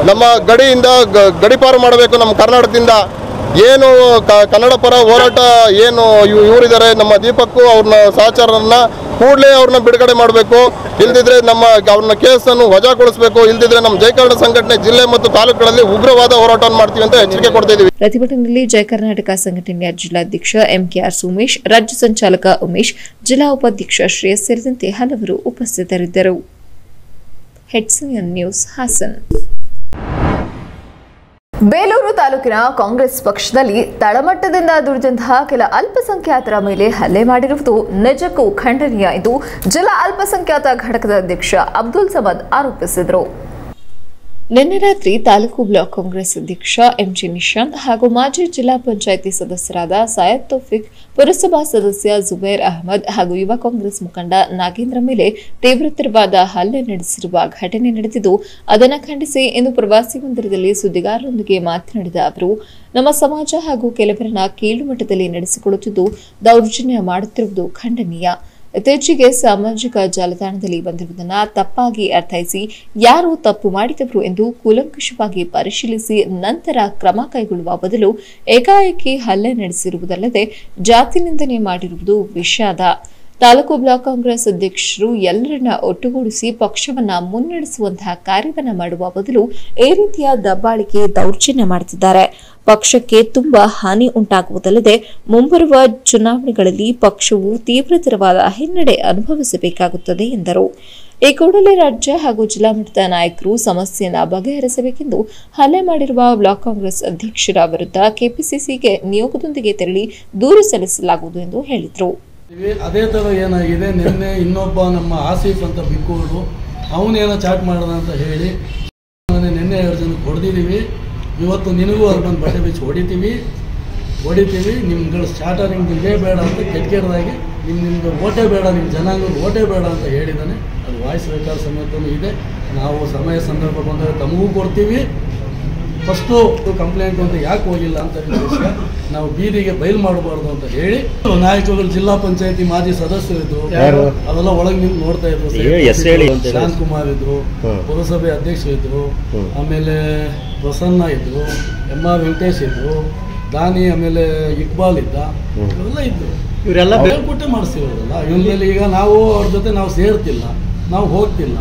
ನಮ್ಮ ಗಡಿಯಿಂದ ಗಡೀಪಾರು ಮಾಡಬೇಕು. ನಮ್ಮ ಕರ್ನಾಟಕದಿಂದ ಏನು ಕನ್ನಡ ಪರ ಹೋರಾಟ ಏನು ಇವರಿದ್ದಾರೆ ನಮ್ಮ ದೀಪಕ್ಕು ಅವ್ರನ್ನ ಸಹಚರರನ್ನ ಕೂಡಲೇ ಅವ್ರನ್ನ ಬಿಡುಗಡೆ ಮಾಡಬೇಕು. ಇಲ್ದಿದ್ರೆ ಅವ್ರನ್ನ ಕೇಸನ್ನು ವಜಾಗೊಳಿಸಬೇಕು. ಇಲ್ದಿದ್ರೆ ನಮ್ಮ ಜಯಕರ್ನಾಟಕ ಸಂಘಟನೆ ಜಿಲ್ಲೆ ಮತ್ತು ತಾಲೂಕುಗಳಲ್ಲಿ ಉಗ್ರವಾದ ಹೋರಾಟವನ್ನು ಮಾಡ್ತೀವಿ ಅಂತ ಎಚ್ಚರಿಕೆ ಕೊಡ್ತಾ ಇದ್ದೀವಿ. ಪ್ರತಿಭಟನೆಯಲ್ಲಿ ಜಯ ಕರ್ನಾಟಕ ಸಂಘಟನೆಯ ಜಿಲ್ಲಾಧ್ಯಕ್ಷ MKR ಸುಮೇಶ್, ರಾಜ್ಯ ಸಂಚಾಲಕ ಉಮೇಶ್, ಜಿಲ್ಲಾ ಉಪಾಧ್ಯಕ್ಷ ಶ್ರೇಯಸ್ ಸೇರಿದಂತೆ ಹಲವರು ಉಪಸ್ಥಿತರಿದ್ದರು. HCN news Haasan. ಬೇಲೂರು ತಾಲೂಕಿನ ಕಾಂಗ್ರೆಸ್ ಪಕ್ಷದಲ್ಲಿ ತಳಮಟ್ಟದಿಂದ ದುಡಿದಂತಹ ಕೆಲ ಅಲ್ಪಸಂಖ್ಯಾತರ ಮೇಲೆ ಹಲ್ಲೆ ಮಾಡಿರುವುದು ನಿಜಕ್ಕೂ ಖಂಡನೀಯ ಎಂದು ಜಿಲ್ಲಾ ಅಲ್ಪಸಂಖ್ಯಾತ ಘಟಕದ ಅಧ್ಯಕ್ಷ ಅಬ್ದುಲ್ ಸಮದ್ ಆರೋಪಿಸಿದರು. ನಿನ್ನೆ ರಾತ್ರಿ ತಾಲೂಕು ಬ್ಲಾಕ್ ಕಾಂಗ್ರೆಸ್ ಅಧ್ಯಕ್ಷ MG ನಿಶಾಂತ್ ಹಾಗೂ ಮಾಜಿ ಜಿಲ್ಲಾ ಪಂಚಾಯಿತಿ ಸದಸ್ಯರಾದ ಸೈಯದ್ ತೌಫಿಕ್, ಪುರಸಭಾ ಸದಸ್ಯ ಜುಬೇರ್ ಅಹಮದ್ ಹಾಗೂ ಯುವ ಕಾಂಗ್ರೆಸ್ ಮುಖಂಡ ನಾಗೇಂದ್ರ ಮೇಲೆ ತೀವ್ರತರವಾದ ಹಲ್ಲೆ ನಡೆಸಿರುವ ಘಟನೆ ನಡೆದಿದ್ದು, ಅದನ್ನು ಖಂಡಿಸಿ ಇಂದು ಪ್ರವಾಸಿ ಮಂದಿರದಲ್ಲಿ ಸುದ್ದಿಗಾರರೊಂದಿಗೆ ಮಾತನಾಡಿದ ಅವರು, ನಮ್ಮ ಸಮಾಜ ಹಾಗೂ ಕೆಲವರನ್ನ ಕೀಳುಮಟ್ಟದಲ್ಲಿ ನಡೆಸಿಕೊಳ್ಳುತ್ತಿದ್ದು ದೌರ್ಜನ್ಯ ಮಾಡುತ್ತಿರುವುದು ಖಂಡನೀಯ. ಇತ್ತೀಚೆಗೆ ಸಾಮಾಜಿಕ ಜಾಲತಾಣದಲ್ಲಿ ಬಂದಿರುವುದನ್ನು ತಪ್ಪಾಗಿ ಅರ್ಥೈಸಿ ಯಾರು ತಪ್ಪು ಮಾಡಿದವರು ಎಂದು ಕೂಲಂಕಷವಾಗಿ ಪರಿಶೀಲಿಸಿ ನಂತರ ಕ್ರಮ ಕೈಗೊಳ್ಳುವ ಬದಲು ಏಕಾಏಕಿ ಹಲ್ಲೆ ನಡೆಸಿರುವುದಲ್ಲದೆ ಜಾತಿ ನಿಂದನೆ ಮಾಡಿರುವುದು ವಿಷಾದ. ತಾಲೂಕು ಬ್ಲಾಕ್ ಕಾಂಗ್ರೆಸ್ ಅಧ್ಯಕ್ಷರು ಎಲ್ಲರನ್ನ ಒಟ್ಟುಗೂಡಿಸಿ ಪಕ್ಷವನ್ನ ಮುನ್ನಡೆಸುವಂತಹ ಕಾರ್ಯವನ್ನ ಮಾಡುವ ಬದಲು ಈ ರೀತಿಯ ದಬ್ಬಾಳಿಕೆ ದೌರ್ಜನ್ಯ ಮಾಡುತ್ತಿದ್ದಾರೆ. ಪಕ್ಷಕ್ಕೆ ತುಂಬಾ ಹಾನಿ ಉಂಟಾಗುವುದಲ್ಲದೆ ಮುಂಬರುವ ಚುನಾವಣೆಗಳಲ್ಲಿ ಪಕ್ಷವು ತೀವ್ರತರವಾದ ಹಿನ್ನಡೆ ಅನುಭವಿಸಬೇಕಾಗುತ್ತದೆ ಎಂದರು. ಈ ಕೂಡಲೇ ರಾಜ್ಯ ಹಾಗೂ ಜಿಲ್ಲಾ ಮಟ್ಟದ ನಾಯಕರು ಸಮಸ್ಯೆಯನ್ನು ಬಗೆಹರಿಸಬೇಕೆಂದು ಹಲ್ಲೆ ಮಾಡಿರುವ ಬ್ಲಾಕ್ ಕಾಂಗ್ರೆಸ್ ಅಧ್ಯಕ್ಷರ ವಿರುದ್ಧ ಕೆಪಿಸಿಸಿಗೆ ನಿಯೋಗದೊಂದಿಗೆ ತೆರಳಿ ದೂರು ಸಲ್ಲಿಸಲಾಗುವುದು ಎಂದು ಹೇಳಿದರು. ಅದೇ ಥರ ಏನಾಗಿದೆ, ನಿನ್ನೆ ಇನ್ನೊಬ್ಬ ನಮ್ಮ ಆಸೀಫ್ ಅಂತ ಬಿಕ್ಕೂರು ಅವನೇನೋ ಚಾಟ್ ಮಾಡೋಣ ಅಂತ ಹೇಳಿ ನಿನ್ನೆ 2 ಜನಕ್ಕೆ ಹೊಡೆದಿದ್ದೀವಿ. ಇವತ್ತು ನಿನಗೂ ಅಲ್ಲಿ ಬಂದು ಬಟ್ಟೆ ಬಿಚ್ಚಿ ಹೊಡಿತೀವಿ. ನಿಮ್ಗಳ ಸ್ಟಾರ್ಟರಿಂಗ್ ಇದೇ ಬೇಡ ಅಂತ ಕೆಟ್ಟದಾಗಿ ನಿಮ್ಗೆ ಓಟೇ ಬೇಡ, ನಿಮ್ಮ ಜನಾಂಗದ ಓಟೇ ಬೇಡ ಅಂತ ಹೇಳಿದ್ದಾನೆ. ಅದು ವಾಯ್ಸ್ ರೆಕಾರ್ಡ್ ಸಮೇತನೂ ಇದೆ. ನಾವು ಸಮಯ ಸಂದರ್ಭ ಬಂದಾಗ ತಮಗೂ ಕೊಡ್ತೀವಿ. ಫಸ್ಟು ಕಂಪ್ಲೇಂಟ್ ಅಂತ ಯಾಕೆ ಹೋಗಿಲ್ಲ ಅಂತ ವಿಷಯ ನಾವು ಬೀದಿಗೆ ಬಯಲು ಮಾಡಬಾರ್ದು ಅಂತ ಹೇಳಿ ನಾಯಕರು, ಜಿಲ್ಲಾ ಪಂಚಾಯತಿ ಮಾಜಿ ಸದಸ್ಯರಿದ್ರು, ಅವೆಲ್ಲ ಒಳಗೆ ನಿಂತು ನೋಡ್ತಾ ಇದ್ರು. ಶಾಂತ್ ಕುಮಾರ್ ಇದ್ರು, ಪುರಸಭೆ ಅಧ್ಯಕ್ಷರಿದ್ರು, ಆಮೇಲೆ ಪ್ರಸನ್ನ ಇದ್ರು, ಎಂ.ಆರ್. ವೆಂಕಟೇಶ್ ಇದ್ರು, ದಾನಿ, ಆಮೇಲೆ ಇಕ್ಬಾಲ್ ಇದ್ದ, ಇವೆಲ್ಲ ಇದ್ರು. ಇವರೆಲ್ಲ ಹೇಳ್ಕೊಟ್ಟೆ ಮಾಡಿಸ್ತಿರೋದಲ್ಲ. ಇವರಲ್ಲಿ ಈಗ ನಾವು ಅವ್ರ ಜೊತೆ ನಾವು ಸೇರ್ತಿಲ್ಲ, ನಾವು ಹೋಗ್ತಿಲ್ಲ.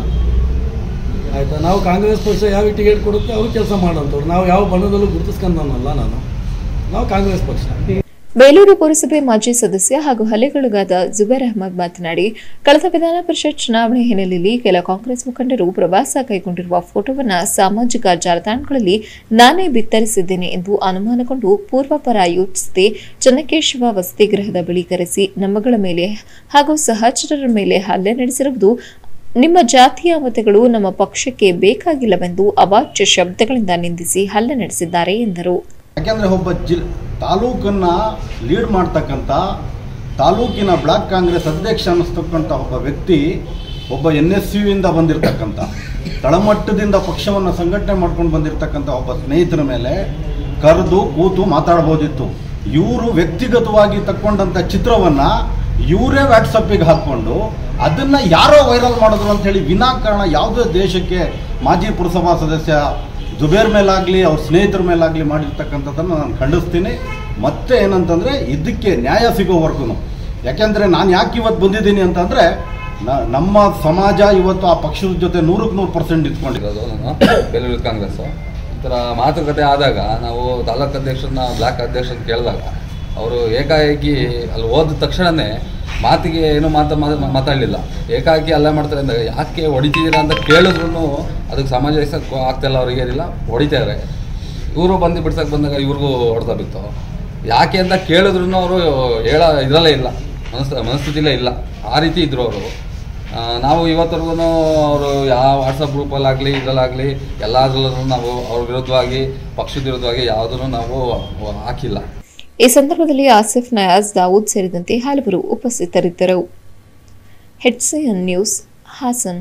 ಆಯ್ತಾ, ನಾವು ಕಾಂಗ್ರೆಸ್ ಪಕ್ಷ ಯಾವ ಟಿಕೆಟ್ ಕೊಡುತ್ತೆ ಅವ್ರು ಕೆಲಸ ಮಾಡೋಂಥವ್ರು. ನಾವು ಯಾವ ಬಣ್ಣದಲ್ಲೂ ಗುರುತಿಸ್ಕೊಂಡವನಲ್ಲ ನಾವು ಕಾಂಗ್ರೆಸ್ ಪಕ್ಷ. ಬೇಲೂರು ಪುರಸಭೆ ಮಾಜಿ ಸದಸ್ಯ ಹಾಗೂ ಹಲ್ಲೆಗೊಳಗಾದ ಜುಬೇರ್ ಅಹಮದ್ ಮಾತನಾಡಿ, ಕಳೆದ ವಿಧಾನ ಪರಿಷತ್ ಚುನಾವಣೆ ಹಿನ್ನೆಲೆಯಲ್ಲಿ ಕೆಲ ಕಾಂಗ್ರೆಸ್ ಮುಖಂಡರು ಪ್ರವಾಸ ಕೈಗೊಂಡಿರುವ ಫೋಟೋವನ್ನು ಸಾಮಾಜಿಕ ಜಾಲತಾಣಗಳಲ್ಲಿ ನಾನೇ ಬಿತ್ತರಿಸಿದ್ದೇನೆ ಎಂದು ಅನುಮಾನಗೊಂಡು ಪೂರ್ವಾಪರ ಯೋಚಿಸದೆ ಚನ್ನಕೇಶವ ವಸತಿಗೃಹದ ಬಳಿ ಕರೆಸಿ ನಮ್ಮಗಳ ಮೇಲೆ ಹಾಗೂ ಸಹಚರರ ಮೇಲೆ ಹಲ್ಲೆ ನಡೆಸಿರುವುದು ನಿಮ್ಮ ಜಾತಿಯ ಮತಗಳು ನಮ್ಮ ಪಕ್ಷಕ್ಕೆ ಬೇಕಾಗಿಲ್ಲವೆಂದು ಅವಾಚ್ಯ ಶಬ್ದಗಳಿಂದ ನಿಂದಿಸಿ ಹಲ್ಲೆ ನಡೆಸಿದ್ದಾರೆ ಎಂದರು. ಯಾಕೆಂದರೆ ಒಬ್ಬ ತಾಲೂಕನ್ನ ಲೀಡ್ ಮಾಡ್ತಕ್ಕಂಥ ತಾಲೂಕಿನ ಬ್ಲಾಕ್ ಕಾಂಗ್ರೆಸ್ ಅಧ್ಯಕ್ಷ ಅನ್ನಿಸ್ತಕ್ಕಂಥ ಒಬ್ಬ ವ್ಯಕ್ತಿ, ಒಬ್ಬ NSUವಿಂದ ಬಂದಿರತಕ್ಕಂಥ ತಳಮಟ್ಟದಿಂದ ಪಕ್ಷವನ್ನು ಸಂಘಟನೆ ಮಾಡ್ಕೊಂಡು ಬಂದಿರತಕ್ಕಂಥ ಒಬ್ಬ ಸ್ನೇಹಿತರ ಮೇಲೆ ಕರೆದು ಕೂತು ಮಾತಾಡ್ಬೋದಿತ್ತು. ಇವರು ವ್ಯಕ್ತಿಗತವಾಗಿ ತಕ್ಕೊಂಡಂಥ ಚಿತ್ರವನ್ನು ಇವರೇ ವಾಟ್ಸಪ್ಪಿಗೆ ಹಾಕ್ಕೊಂಡು ಅದನ್ನು ಯಾರೋ ವೈರಲ್ ಮಾಡಿದ್ರು ಅಂಥೇಳಿ ವಿನಾಕಾರಣ ಯಾವುದೇ ದೇಶಕ್ಕೆ ಮಾಜಿ ಪುರಸಭಾ ಸದಸ್ಯ ಜುಬೇರ್ ಮೇಲಾಗಲಿ ಅವ್ರ ಸ್ನೇಹಿತರ ಮೇಲಾಗಲಿ ಮಾಡಿರ್ತಕ್ಕಂಥದ್ದನ್ನು ನಾನು ಖಂಡಿಸ್ತೀನಿ. ಮತ್ತೆ ಏನಂತಂದರೆ ಇದಕ್ಕೆ ನ್ಯಾಯ ಸಿಗೋವರೆಗೂ, ಯಾಕೆಂದರೆ ನಾನು ಯಾಕೆ ಇವತ್ತು ಬಂದಿದ್ದೀನಿ ಅಂತಂದರೆ ನಮ್ಮ ಸಮಾಜ ಇವತ್ತು ಆ ಪಕ್ಷದ ಜೊತೆ 100% ನಿಂತ್ಕೊಂಡಿರೋದು. ನಾನು ಬೇಲೂರು ಕಾಂಗ್ರೆಸ್ಸು ಈ ಥರ ಮಾತುಕತೆ ಆದಾಗ ನಾವು ತಾಲೂಕು ಅಧ್ಯಕ್ಷರನ್ನ ಬ್ಲಾಕ್ ಅಧ್ಯಕ್ಷರನ್ನ ಕೇಳಿದಾಗ ಅವರು ಏಕಾಏಕಿ ಅಲ್ಲಿ ಹೋದ ತಕ್ಷಣವೇ ಮಾತಿಗೆ ಏನೂ ಮಾತಾಡಲಿಲ್ಲ. ಏಕಾಏಕಿ ಅಲ್ಲೇ ಮಾಡ್ತಾರೆ ಅಂದಾಗ ಯಾಕೆ ಹೊಡಿತಿದ್ದೀರಾ ಅಂತ ಕೇಳಿದ್ರು ಅದಕ್ಕೆ ಸಮಾಜಕ್ಕೆ ಆಗ್ತಾಯಿಲ್ಲ, ಅವ್ರಿಗೆ ಏನಿಲ್ಲ ಹೊಡಿತಾರೆ. ಇವರು ಬಂದು ಬಿಡ್ಸಕ್ಕೆ ಬಂದಾಗ ಇವ್ರಿಗೂ ಹೊಡೆದ ಬಿತ್ತು. ಯಾಕೆ ಅಂತ ಕೇಳಿದ್ರು ಅವರು ಇದರಲ್ಲೇ ಇಲ್ಲ, ಮನಸ್ಥಿತಿಲೇ ಇಲ್ಲ. ಆ ರೀತಿ ಇದ್ದರು ಅವರು. ನಾವು ಇವತ್ತರೆಗೂ ಅವರು ಯಾವ ವಾಟ್ಸಪ್ ಗ್ರೂಪಲ್ಲಾಗಲಿ ಇದರಲ್ಲಾಗಲಿ ಎಲ್ಲದರಲ್ಲೂ ನಾವು ಅವ್ರ ವಿರುದ್ಧವಾಗಿ ಪಕ್ಷದ ವಿರುದ್ಧವಾಗಿ ಯಾವುದನ್ನು ನಾವು ಹಾಕಿಲ್ಲ. ಈ ಸಂದರ್ಭದಲ್ಲಿ ಆಸಿಫ್, ನಯಾಜ್, ದಾವೂದ್ ಸೇರಿದಂತೆ ಹಲವರು ಉಪಸ್ಥಿತರಿದ್ದರು. HCN news, Haasan.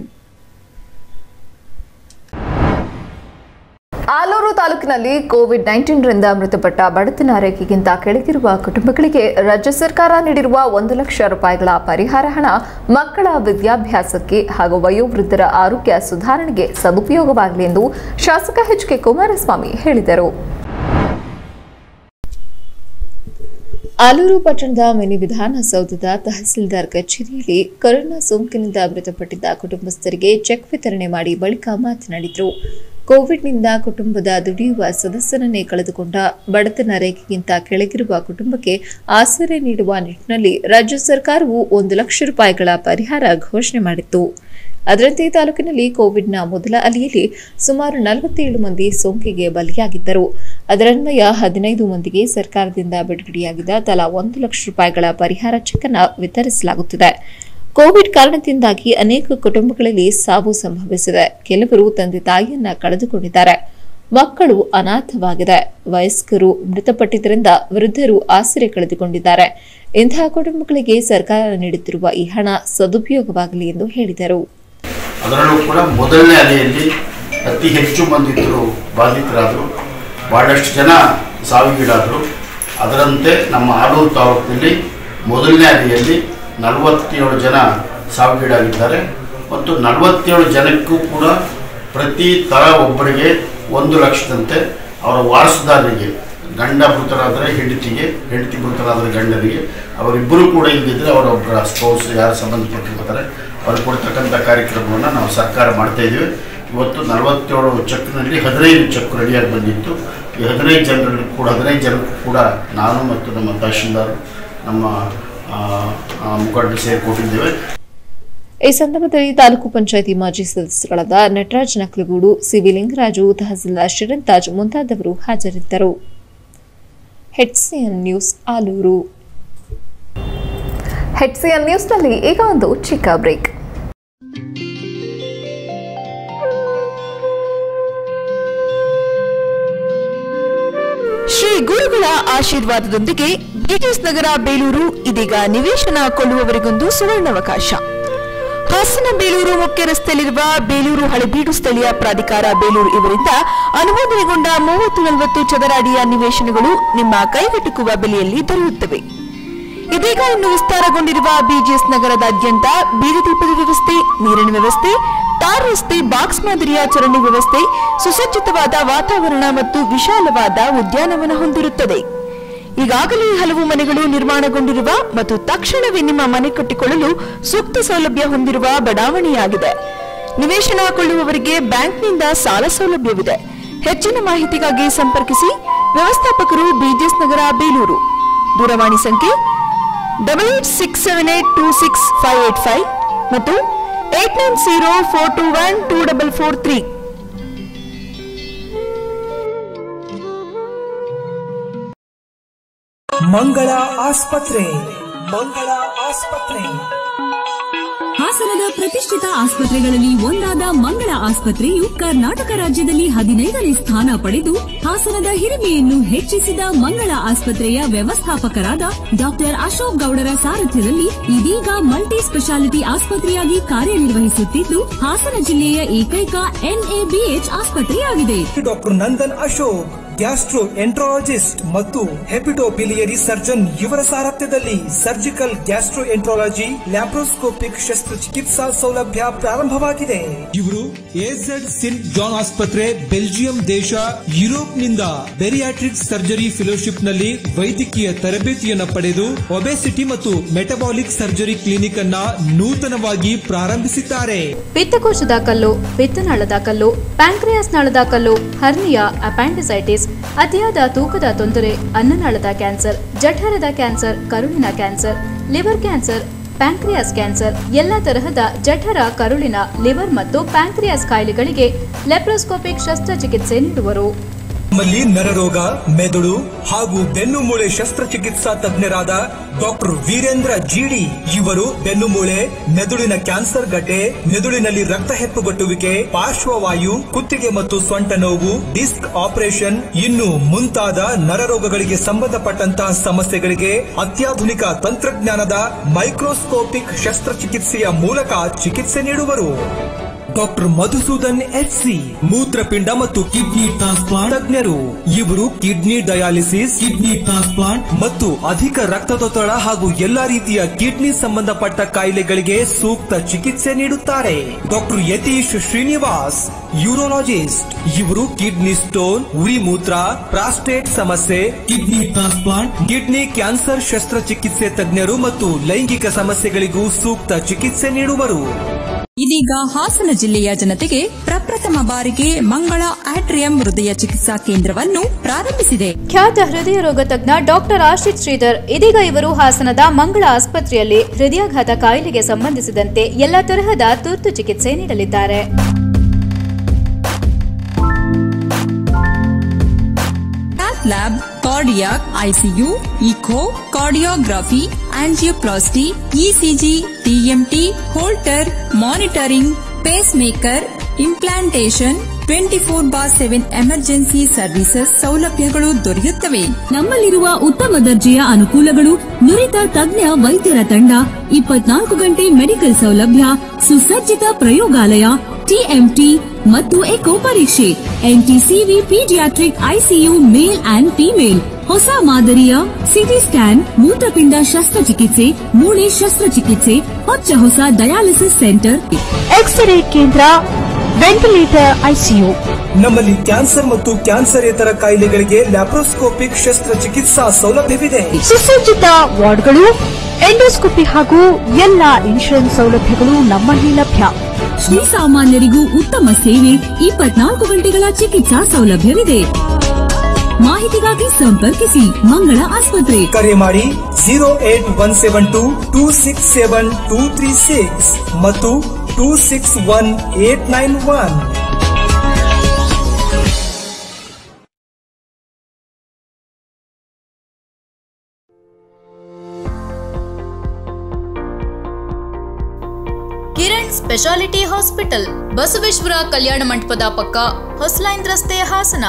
ಆಲೂರು ತಾಲೂಕಿನಲ್ಲಿ ಕೋವಿಡ್-19 ರಿಂದ ಮೃತಪಟ್ಟ ಬಡತನ ರೇಖೆಗಿಂತ ಕೆಳಗಿರುವ ಕುಟುಂಬಗಳಿಗೆ ರಾಜ್ಯ ಸರ್ಕಾರ ನೀಡಿರುವ 1 ಲಕ್ಷ ರೂಪಾಯಿಗಳ ಪರಿಹಾರ ಹಣ ಮಕ್ಕಳ ವಿದ್ಯಾಭ್ಯಾಸಕ್ಕೆ ಹಾಗೂ ವಯೋವೃದ್ಧರ ಆರೋಗ್ಯ ಸುಧಾರಣೆಗೆ ಸದುಪಯೋಗವಾಗಲಿ ಎಂದು ಶಾಸಕ HK ಕುಮಾರಸ್ವಾಮಿ ಹೇಳಿದರು. ಆಲೂರು ಪಟ್ಟಣದ ಮಿನಿ ವಿಧಾನಸೌಧದ ತಹಸೀಲ್ದಾರ್ ಕಚೇರಿಯಲ್ಲಿ ಕೊರೋನಾ ಸೋಂಕಿನಿಂದ ಮೃತಪಟ್ಟಿದ್ದ ಕುಟುಂಬಸ್ಥರಿಗೆ ಚೆಕ್ ವಿತರಣೆ ಮಾಡಿ ಬಳಿಕ ಮಾತನಾಡಿದರು. ಕೋವಿಡ್ನಿಂದ ಕುಟುಂಬದ ದುಡಿಯುವ ಸದಸ್ಯರನ್ನೇ ಕಳೆದುಕೊಂಡ ಬಡತನ ರೇಖೆಗಿಂತ ಕೆಳಗಿರುವ ಕುಟುಂಬಕ್ಕೆ ಆಸರೆ ನೀಡುವ ನಿಟ್ಟಿನಲ್ಲಿ ರಾಜ್ಯ ಸರ್ಕಾರವು 1 ಲಕ್ಷ ರೂಪಾಯಿಗಳ ಪರಿಹಾರ ಘೋಷಣೆ ಮಾಡಿತ್ತು. ಅದರಂತೆ ತಾಲೂಕಿನಲ್ಲಿ ಕೋವಿಡ್ನ ಮೊದಲ ಅಲೆಯಲ್ಲಿ ಸುಮಾರು 47 ಮಂದಿ ಸೋಂಕಿಗೆ ಬಲಿಯಾಗಿದ್ದರು. ಅದರನ್ವಯ 15 ಮಂದಿಗೆ ಸರ್ಕಾರದಿಂದ ಬಿಡುಗಡೆಯಾಗಿದ್ದ ತಲಾ 1 ಲಕ್ಷ ರೂಪಾಯಿಗಳ ಪರಿಹಾರ ಚೆಕ್ ಅನ್ನು ವಿತರಿಸಲಾಗುತ್ತಿದೆ. ಕೋವಿಡ್ ಕಾರಣದಿಂದಾಗಿ ಅನೇಕ ಕುಟುಂಬಗಳಲ್ಲಿ ಸಾವು ಸಂಭವಿಸಿದೆ. ಕೆಲವರು ತಂದೆ ತಾಯಿಯನ್ನ ಕಳೆದುಕೊಂಡಿದ್ದಾರೆ. ಮಕ್ಕಳು ಅನಾಥವಾಗಿದೆ. ವಯಸ್ಕರು ಮೃತಪಟ್ಟಿದ್ದರಿಂದ ವೃದ್ಧರು ಆಸರೆ ಕಳೆದುಕೊಂಡಿದ್ದಾರೆ. ಇಂತಹ ಕುಟುಂಬಗಳಿಗೆ ಸರ್ಕಾರ ನೀಡುತ್ತಿರುವ ಈ ಹಣ ಸದುಪಯೋಗವಾಗಲಿ ಎಂದು ಹೇಳಿದರು. ಅದರಲ್ಲೂ ಕೂಡ ಮೊದಲನೇ ಅಲೆಯಲ್ಲಿ ಅತಿ ಹೆಚ್ಚು ಮಂದಿ ಬಾಧಿತರಾದರು, ಬಹಳಷ್ಟು ಜನ ಸಾವಿಗೀಡಾದರು. ಅದರಂತೆ ನಮ್ಮ ಆಲೂರು ತಾಲೂಕಿನಲ್ಲಿ ಮೊದಲನೇ ಅಲೆಯಲ್ಲಿ 47 ಜನ ಸಾವಿಗೀಡಾಗಿದ್ದಾರೆ ಮತ್ತು 47 ಜನಕ್ಕೂ ಕೂಡ ಪ್ರತಿ ಥರ ಒಬ್ಬರಿಗೆ 1 ಲಕ್ಷದಂತೆ ಅವರ ವಾರಸುದಾರರಿಗೆ, ಗಂಡ ಮೃತರಾದರೆ ಹೆಂಡತಿಗೆ, ಹೆಂಡತಿ ಮೃತರಾದರೆ ಗಂಡನಿಗೆ ಅವರಿಬ್ಬರು ಕೂಡ ಇಲ್ಲದಿದ್ದರೆ ಅವರೊಬ್ಬರ ಸ್ಪೌಸ್ ಯಾರು ಸಂಬಂಧಪಟ್ಟಿರ್ತಾರೆ ಅವ್ರಿಗೆ ಕೊಡ್ತಕ್ಕಂಥ ಕಾರ್ಯಕ್ರಮವನ್ನು ನಾವು ಸರ್ಕಾರ ಮಾಡ್ತಾಯಿದ್ದೀವಿ. ಇವತ್ತು 47 ಚೆಕ್ನಲ್ಲಿ 15 ಚೆಕ್ ರೆಡಿಯಾಗಿ ಬಂದಿತ್ತು. ಈ 15 ಜನರು ಕೂಡ ನಾನು ಮತ್ತು ನಮ್ಮ ತಹಶೀಲ್ದಾರ್ ನಮ್ಮ ಮುಖಂಡರು ಸೇರಿ ಕೊಟ್ಟಿದ್ದೇವೆ. ಈ ಸಂದರ್ಭದಲ್ಲಿ ತಾಲೂಕು ಪಂಚಾಯಿತಿ ಮಾಜಿ ಸದಸ್ಯರಾದ ನಟರಾಜ್ ನಕ್ಲಗೂಡು, ಸಿವಿ ಲಿಂಗರಾಜು, ತಹಸೀಲ್ದಾರ್ ಶಿರಂತಾಜ್ ಮುಂತಾದವರು ಹಾಜರಿದ್ದರು. HCN news Alur. ಹೆಚ್ಸಿಎನ್ ನ್ಯೂಸ್ನಲ್ಲಿ ಈಗ ಒಂದು ಚಿಕ್ಕ ಬ್ರೇಕ್. ಶ್ರೀ ಗುರುಗಳ ಆಶೀರ್ವಾದದೊಂದಿಗೆ ಬಿಟಿಎಸ್ ನಗರ ಬೇಲೂರು ಇದೀಗ ನಿವೇಶನ ಕೊಳ್ಳುವವರಿಗೊಂದು ಸುವರ್ಣಾವಕಾಶ. ಹಾಸನ ಬೇಲೂರು ಮುಖ್ಯ ರಸ್ತೆಯಲ್ಲಿರುವ ಬೇಲೂರು ಹಳೆಬೀಡು ಸ್ಥಳೀಯ ಪ್ರಾಧಿಕಾರ ಬೇಲೂರು ಇವರಿಂದ ಅನುಮೋದನೆಗೊಂಡ 30-40 ಚದರ ಅಡಿಯ ನಿವೇಶನಗಳು ನಿಮ್ಮ ಕೈಗೆಟುಕುವ ಬೆಲೆಯಲ್ಲಿ ದೊರೆಯುತ್ತವೆ. ಇದೀಗ ಇನ್ನು ವಿಸ್ತಾರಗೊಂಡಿರುವ ಬಿಜಿಎಸ್ ನಗರದಾದ್ಯಂತ ಬೀದಿ ದೀಪದ ವ್ಯವಸ್ಥೆ, ನೀರಿನ ವ್ಯವಸ್ಥೆ, ಟಾರ್ ರಸ್ತೆ, ಬಾಕ್ಸ್ ಮಾದರಿಯ ಚರಂಡಿ ವ್ಯವಸ್ಥೆ, ಸುಸಜ್ಜಿತವಾದ ವಾತಾವರಣ ಮತ್ತು ವಿಶಾಲವಾದ ಉದ್ಯಾನವನ ಹೊಂದಿರುತ್ತದೆ. ಈಗಾಗಲೇ ಹಲವು ಮನೆಗಳು ನಿರ್ಮಾಣಗೊಂಡಿರುವ ಮತ್ತು ತಕ್ಷಣವೇ ನಿಮ್ಮ ಮನೆ ಕಟ್ಟಿಕೊಳ್ಳಲು ಸೂಕ್ತ ಸೌಲಭ್ಯ ಹೊಂದಿರುವ ಬಡಾವಣೆಯಾಗಿದೆ. ನಿವೇಶನ ಕೊಳ್ಳುವವರಿಗೆ ಬ್ಯಾಂಕ್ನಿಂದ ಸಾಲ ಸೌಲಭ್ಯವಿದೆ. ಹೆಚ್ಚಿನ ಮಾಹಿತಿಗಾಗಿ ಸಂಪರ್ಕಿಸಿ. ವ್ಯವಸ್ಥಾಪಕರು ಬಿಜಿಎಸ್ ನಗರ ಬೇಲೂರು. ದೂರವಾಣಿ ಸಂಖ್ಯೆ 8867826585 ಮತ್ತು 8904212443. ಮಂಗಳ ಆಸ್ಪತ್ರೆ. ಹಾಸನದ ಪ್ರತಿಷ್ಠಿತ ಆಸ್ಪತ್ರೆಗಳಲ್ಲಿ ಒಂದಾದ ಮಂಗಳ ಆಸ್ಪತ್ರೆಯು ಕರ್ನಾಟಕ ರಾಜ್ಯದಲ್ಲಿ 15ನೇ ಸ್ಥಾನ ಪಡೆದು ಹಾಸನದ ಹಿರಿಮೆಯನ್ನು ಹೆಚ್ಚಿಸಿದ ಮಂಗಳ ಆಸ್ಪತ್ರೆಯ ವ್ಯವಸ್ಥಾಪಕರಾದ ಡಾಕ್ಟರ್ ಅಶೋಕ್ ಗೌಡರ ಸಾರಥ್ಯದಲ್ಲಿ ಇದೀಗ ಮಲ್ಟಿ ಸ್ಪೆಷಾಲಿಟಿ ಆಸ್ಪತ್ರೆಯಾಗಿ ಕಾರ್ಯನಿರ್ವಹಿಸುತ್ತಿದ್ದು ಹಾಸನ ಜಿಲ್ಲೆಯ ಏಕೈಕ ಎನ್ಎಬಿಎಚ್ ಆಸ್ಪತ್ರೆಯಾಗಿದೆ. Doctor Nandan Ashok gastroenterologist ಮತ್ತು ಹೆಪಟೋಬಿಲಿಯರಿ ಸರ್ಜನ್ ಇವರ ಸಾರಥ್ಯದಲ್ಲಿ ಸರ್ಜಿಕಲ್ ಗ್ಯಾಸ್ಟ್ರೋ ಎಂಟ್ರಾಲಜಿ, ಲ್ಯಾಪ್ರೋಸ್ಕೋಪಿಕ್ ಶಸ್ತ್ರಚಿಕಿತ್ಸಾ ಸೌಲಭ್ಯ ಪ್ರಾರಂಭವಾಗಿದೆ. ಇವರು ಎಜೆಡ್ ಸಿಂಟ್ ಜಾನ್ ಆಸ್ಪತ್ರೆ, ಬೆಲ್ಜಿಯಂ ದೇಶ, ಯುರೋಪ್ನಿಂದ ಬೆರಿಯಾಟ್ರಿಕ್ ಸರ್ಜರಿ ಫೆಲೋಶಿಪ್ ನಲ್ಲಿ ವೈದ್ಯಕೀಯ ತರಬೇತಿಯನ್ನು ಪಡೆದು ಒಬೆಸಿಟಿ ಮತ್ತು ಮೆಟಬಾಲಿಕ್ ಸರ್ಜರಿ ಕ್ಲಿನಿಕ್ ಅನ್ನ ನೂತನವಾಗಿ ಪ್ರಾರಂಭಿಸಿದ್ದಾರೆ. ಪಿತ್ತಕೋಶದ ಕಲ್ಲು, ಪಿತ್ತನಾಳದ ಕಲ್ಲು, ಪ್ಯಾಂಕ್ರಿಯಾಸ್ ನಾಳದ ಕಲ್ಲು, ಹರ್ನಿಯಾ, ಅಪ್ಯಾಂಡಿಸೈಟಿಸ್, ಅತಿಯಾದ ತೂಕದ ತೊಂದರೆ, ಅನ್ನನಾಳದ ಕ್ಯಾನ್ಸರ್, ಜಠರದ ಕ್ಯಾನ್ಸರ್, ಕರುಳಿನ cancer, liver cancer, pancreas cancer, ಎಲ್ಲ ತರಹದ ಜಠರ, ಕರುಳಿನ, ಲಿವರ್ ಮತ್ತು ಪ್ಯಾಂಕ್ರಿಯಾಸ್ ಕಾಯಿಲೆಗಳಿಗೆ ಲ್ಯಾಪ್ರೋಸ್ಕೋಪಿಕ್ ಶಸ್ತ್ರಚಿಕಿತ್ಸೆ ನೀಡುವರು. ನಮ್ಮಲ್ಲಿ ನರರೋಗ, ಮೆದುಳು ಹಾಗೂ ಬೆನ್ನು ಮೂಳೆ ಶಸ್ತ್ರಚಿಕಿತ್ಸಾ ತಜ್ಞರಾದ ಡಾಕ್ಟರ್ ವೀರೇಂದ್ರ ಜಿಡಿ ಇವರು ಬೆನ್ನುಮೂಳೆ, ಮೆದುಳಿನ ಕ್ಯಾನ್ಸರ್ ಗಡ್ಡೆ, ಮೆದುಳಿನಲ್ಲಿ ರಕ್ತ ಹೆಪ್ಪುಗಟ್ಟುವಿಕೆ, ಪಾರ್ಶ್ವವಾಯು, ಕುತ್ತಿಗೆ ಮತ್ತು ಸೊಂಟ ನೋವು, ಡಿಸ್ಕ್ ಆಪರೇಷನ್ ಇನ್ನು ಮುಂತಾದ ನರರೋಗಗಳಿಗೆ ಸಂಬಂಧಪಟ್ಟಂತಹ ಸಮಸ್ಯೆಗಳಿಗೆ ಅತ್ಯಾಧುನಿಕ ತಂತ್ರಜ್ಞಾನದ ಮೈಕ್ರೋಸ್ಕೋಪಿಕ್ ಶಸ್ತ್ರಚಿಕಿತ್ಸೆಯ ಮೂಲಕ ಚಿಕಿತ್ಸೆ ನೀಡುವರು. ಡಾಕ್ಟರ್ ಮಧುಸೂದನ್ ಎಚ್ಸಿ ಮೂತ್ರಪಿಂಡ ಮತ್ತು ಕಿಡ್ನಿ ಟ್ರಾನ್ಸ್ಪ್ಲಾಂಟ್ ತಜ್ಞರು. ಇವರು ಕಿಡ್ನಿ ಡಯಾಲಿಸಿಸ್, ಕಿಡ್ನಿ ಟ್ರಾನ್ಸ್ಪ್ಲಾಂಟ್ ಮತ್ತು ಅಧಿಕ ರಕ್ತದೊತ್ತಡ ಹಾಗೂ ಎಲ್ಲಾ ರೀತಿಯ ಕಿಡ್ನಿ ಸಂಬಂಧಪಟ್ಟ ಕಾಯಿಲೆಗಳಿಗೆ ಸೂಕ್ತ ಚಿಕಿತ್ಸೆ ನೀಡುತ್ತಾರೆ. ಡಾಕ್ಟರ್ ಯತೀಶ್ ಶ್ರೀನಿವಾಸ್ ಯೂರೋಲಾಜಿಸ್ಟ್. ಇವರು ಕಿಡ್ನಿ ಸ್ಟೋನ್, ಉರಿ ಮೂತ್ರ, ಪ್ರಾಸ್ಟೇಟ್ ಸಮಸ್ಯೆ, ಕಿಡ್ನಿ ಟ್ರಾನ್ಸ್ಪ್ಲಾಂಟ್, ಕಿಡ್ನಿ ಕ್ಯಾನ್ಸರ್ ಶಸ್ತ್ರಚಿಕಿತ್ಸೆ ತಜ್ಞರು ಮತ್ತು ಲೈಂಗಿಕ ಸಮಸ್ಯೆಗಳಿಗೂ ಸೂಕ್ತ ಚಿಕಿತ್ಸೆ ನೀಡುವರು. ಇದೀಗ ಹಾಸನ ಜಿಲ್ಲೆಯ ಜನತೆಗೆ ಪ್ರಪ್ರಥಮ ಬಾರಿಗೆ ಮಂಗಳ ಆಟ್ರಿಯಂ ಹೃದಯ ಚಿಕಿತ್ಸಾ ಕೇಂದ್ರವನ್ನು ಪ್ರಾರಂಭಿಸಿದೆ. ಖ್ಯಾತ ಹೃದಯ ರೋಗ ತಜ್ಞ ಡಾಕ್ಟರ್ ಆಶಿತ್ ಶ್ರೀಧರ್ ಇದೀಗ ಇವರು ಹಾಸನದ ಮಂಗಳ ಆಸ್ಪತ್ರೆಯಲ್ಲಿ ಹೃದಯಾಘಾತ ಕಾಯಿಲೆಗೆ ಸಂಬಂಧಿಸಿದಂತೆ ಎಲ್ಲ ತರಹದ ತುರ್ತು ಚಿಕಿತ್ಸೆ ನೀಡಲಿದ್ದಾರೆ. Lab, cardiac, ICU, echocardiography, angioplasty, ECG, TMT, Holter, monitoring, pacemaker, implantation, 24/7 emergency services ಸೌಲಭ್ಯಗಳು ದೊರೆಯುತ್ತವೆ. ನಮ್ಮಲ್ಲಿರುವ ಉತ್ತಮ ದರ್ಜೆಯ ಅನುಕೂಲಗಳು: ನುರಿತ ತಜ್ಞ ವೈದ್ಯರ ತಂಡ, 24 ಗಂಟೆ ಮೆಡಿಕಲ್ ಸೌಲಭ್ಯ, ಸುಸಜ್ಜಿತ ಪ್ರಯೋಗಾಲಯ, ಟಿಎಂಟಿ ಮತ್ತು ಎಕೋ ಪರೀಕ್ಷೆ, NTCV paediatric ICU male and female, ಹೊಸ ಮಾದರಿಯ ಸಿಟಿ ಸ್ಕ್ಯಾನ್, ಮೂತ್ರಪಿಂಡ ಶಸ್ತ್ರಚಿಕಿತ್ಸೆ, ಮೂಳೆ ಶಸ್ತ್ರಚಿಕಿತ್ಸೆ, ಹೊಸ ಡಯಾಲಿಸಿಸ್ ಸೆಂಟರ್, ಎಕ್ಸ್ರೇ ಕೇಂದ್ರ, ವೆಂಟಿಲೇಟರ್, ಐಸಿಯು. ನಮ್ಮಲ್ಲಿ ಕ್ಯಾನ್ಸರ್ ಮತ್ತು ಕ್ಯಾನ್ಸರೇತರ ಕಾಯಿಲೆಗಳಿಗೆ ಲ್ಯಾಪ್ರೋಸ್ಕೋಪಿಕ್ ಶಸ್ತ್ರಚಿಕಿತ್ಸಾ ಸೌಲಭ್ಯವಿದೆ. ಸುಸಜ್ಜಿತ ವಾರ್ಡ್ಗಳು, ಎಂಡೋಸ್ಕೋಪಿ ಹಾಗೂ ಎಲ್ಲ ಇನ್ಶೂರೆನ್ಸ್ ಸೌಲಭ್ಯಗಳು ನಮ್ಮಲ್ಲಿ ಲಭ್ಯ. ಶ್ರೀಸಾಮಾನ್ಯರಿಗೂ ಉತ್ತಮ ಸೇವೆ, 24 ಗಂಟೆಗಳ ಚಿಕಿತ್ಸಾ ಸೌಲಭ್ಯವಿದೆ. ಮಾಹಿತಿಗಾಗಿ ಸಂಪರ್ಕಿಸಿ ಮಂಗಳ ಆಸ್ಪತ್ರೆ. ಕರೆ ಮಾಡಿ 08172267236 ಮತ್ತು 261891. ಕಿರಣ್ ಸ್ಪೆಷಾಲಿಟಿ ಹಾಸ್ಪಿಟಲ್, ಬಸವೇಶ್ವರ ಕಲ್ಯಾಣ ಮಂಟಪದ ಪಕ್ಕ, ಹೊಸಲೈನ್ ರಸ್ತೆ, ಹಾಸನ.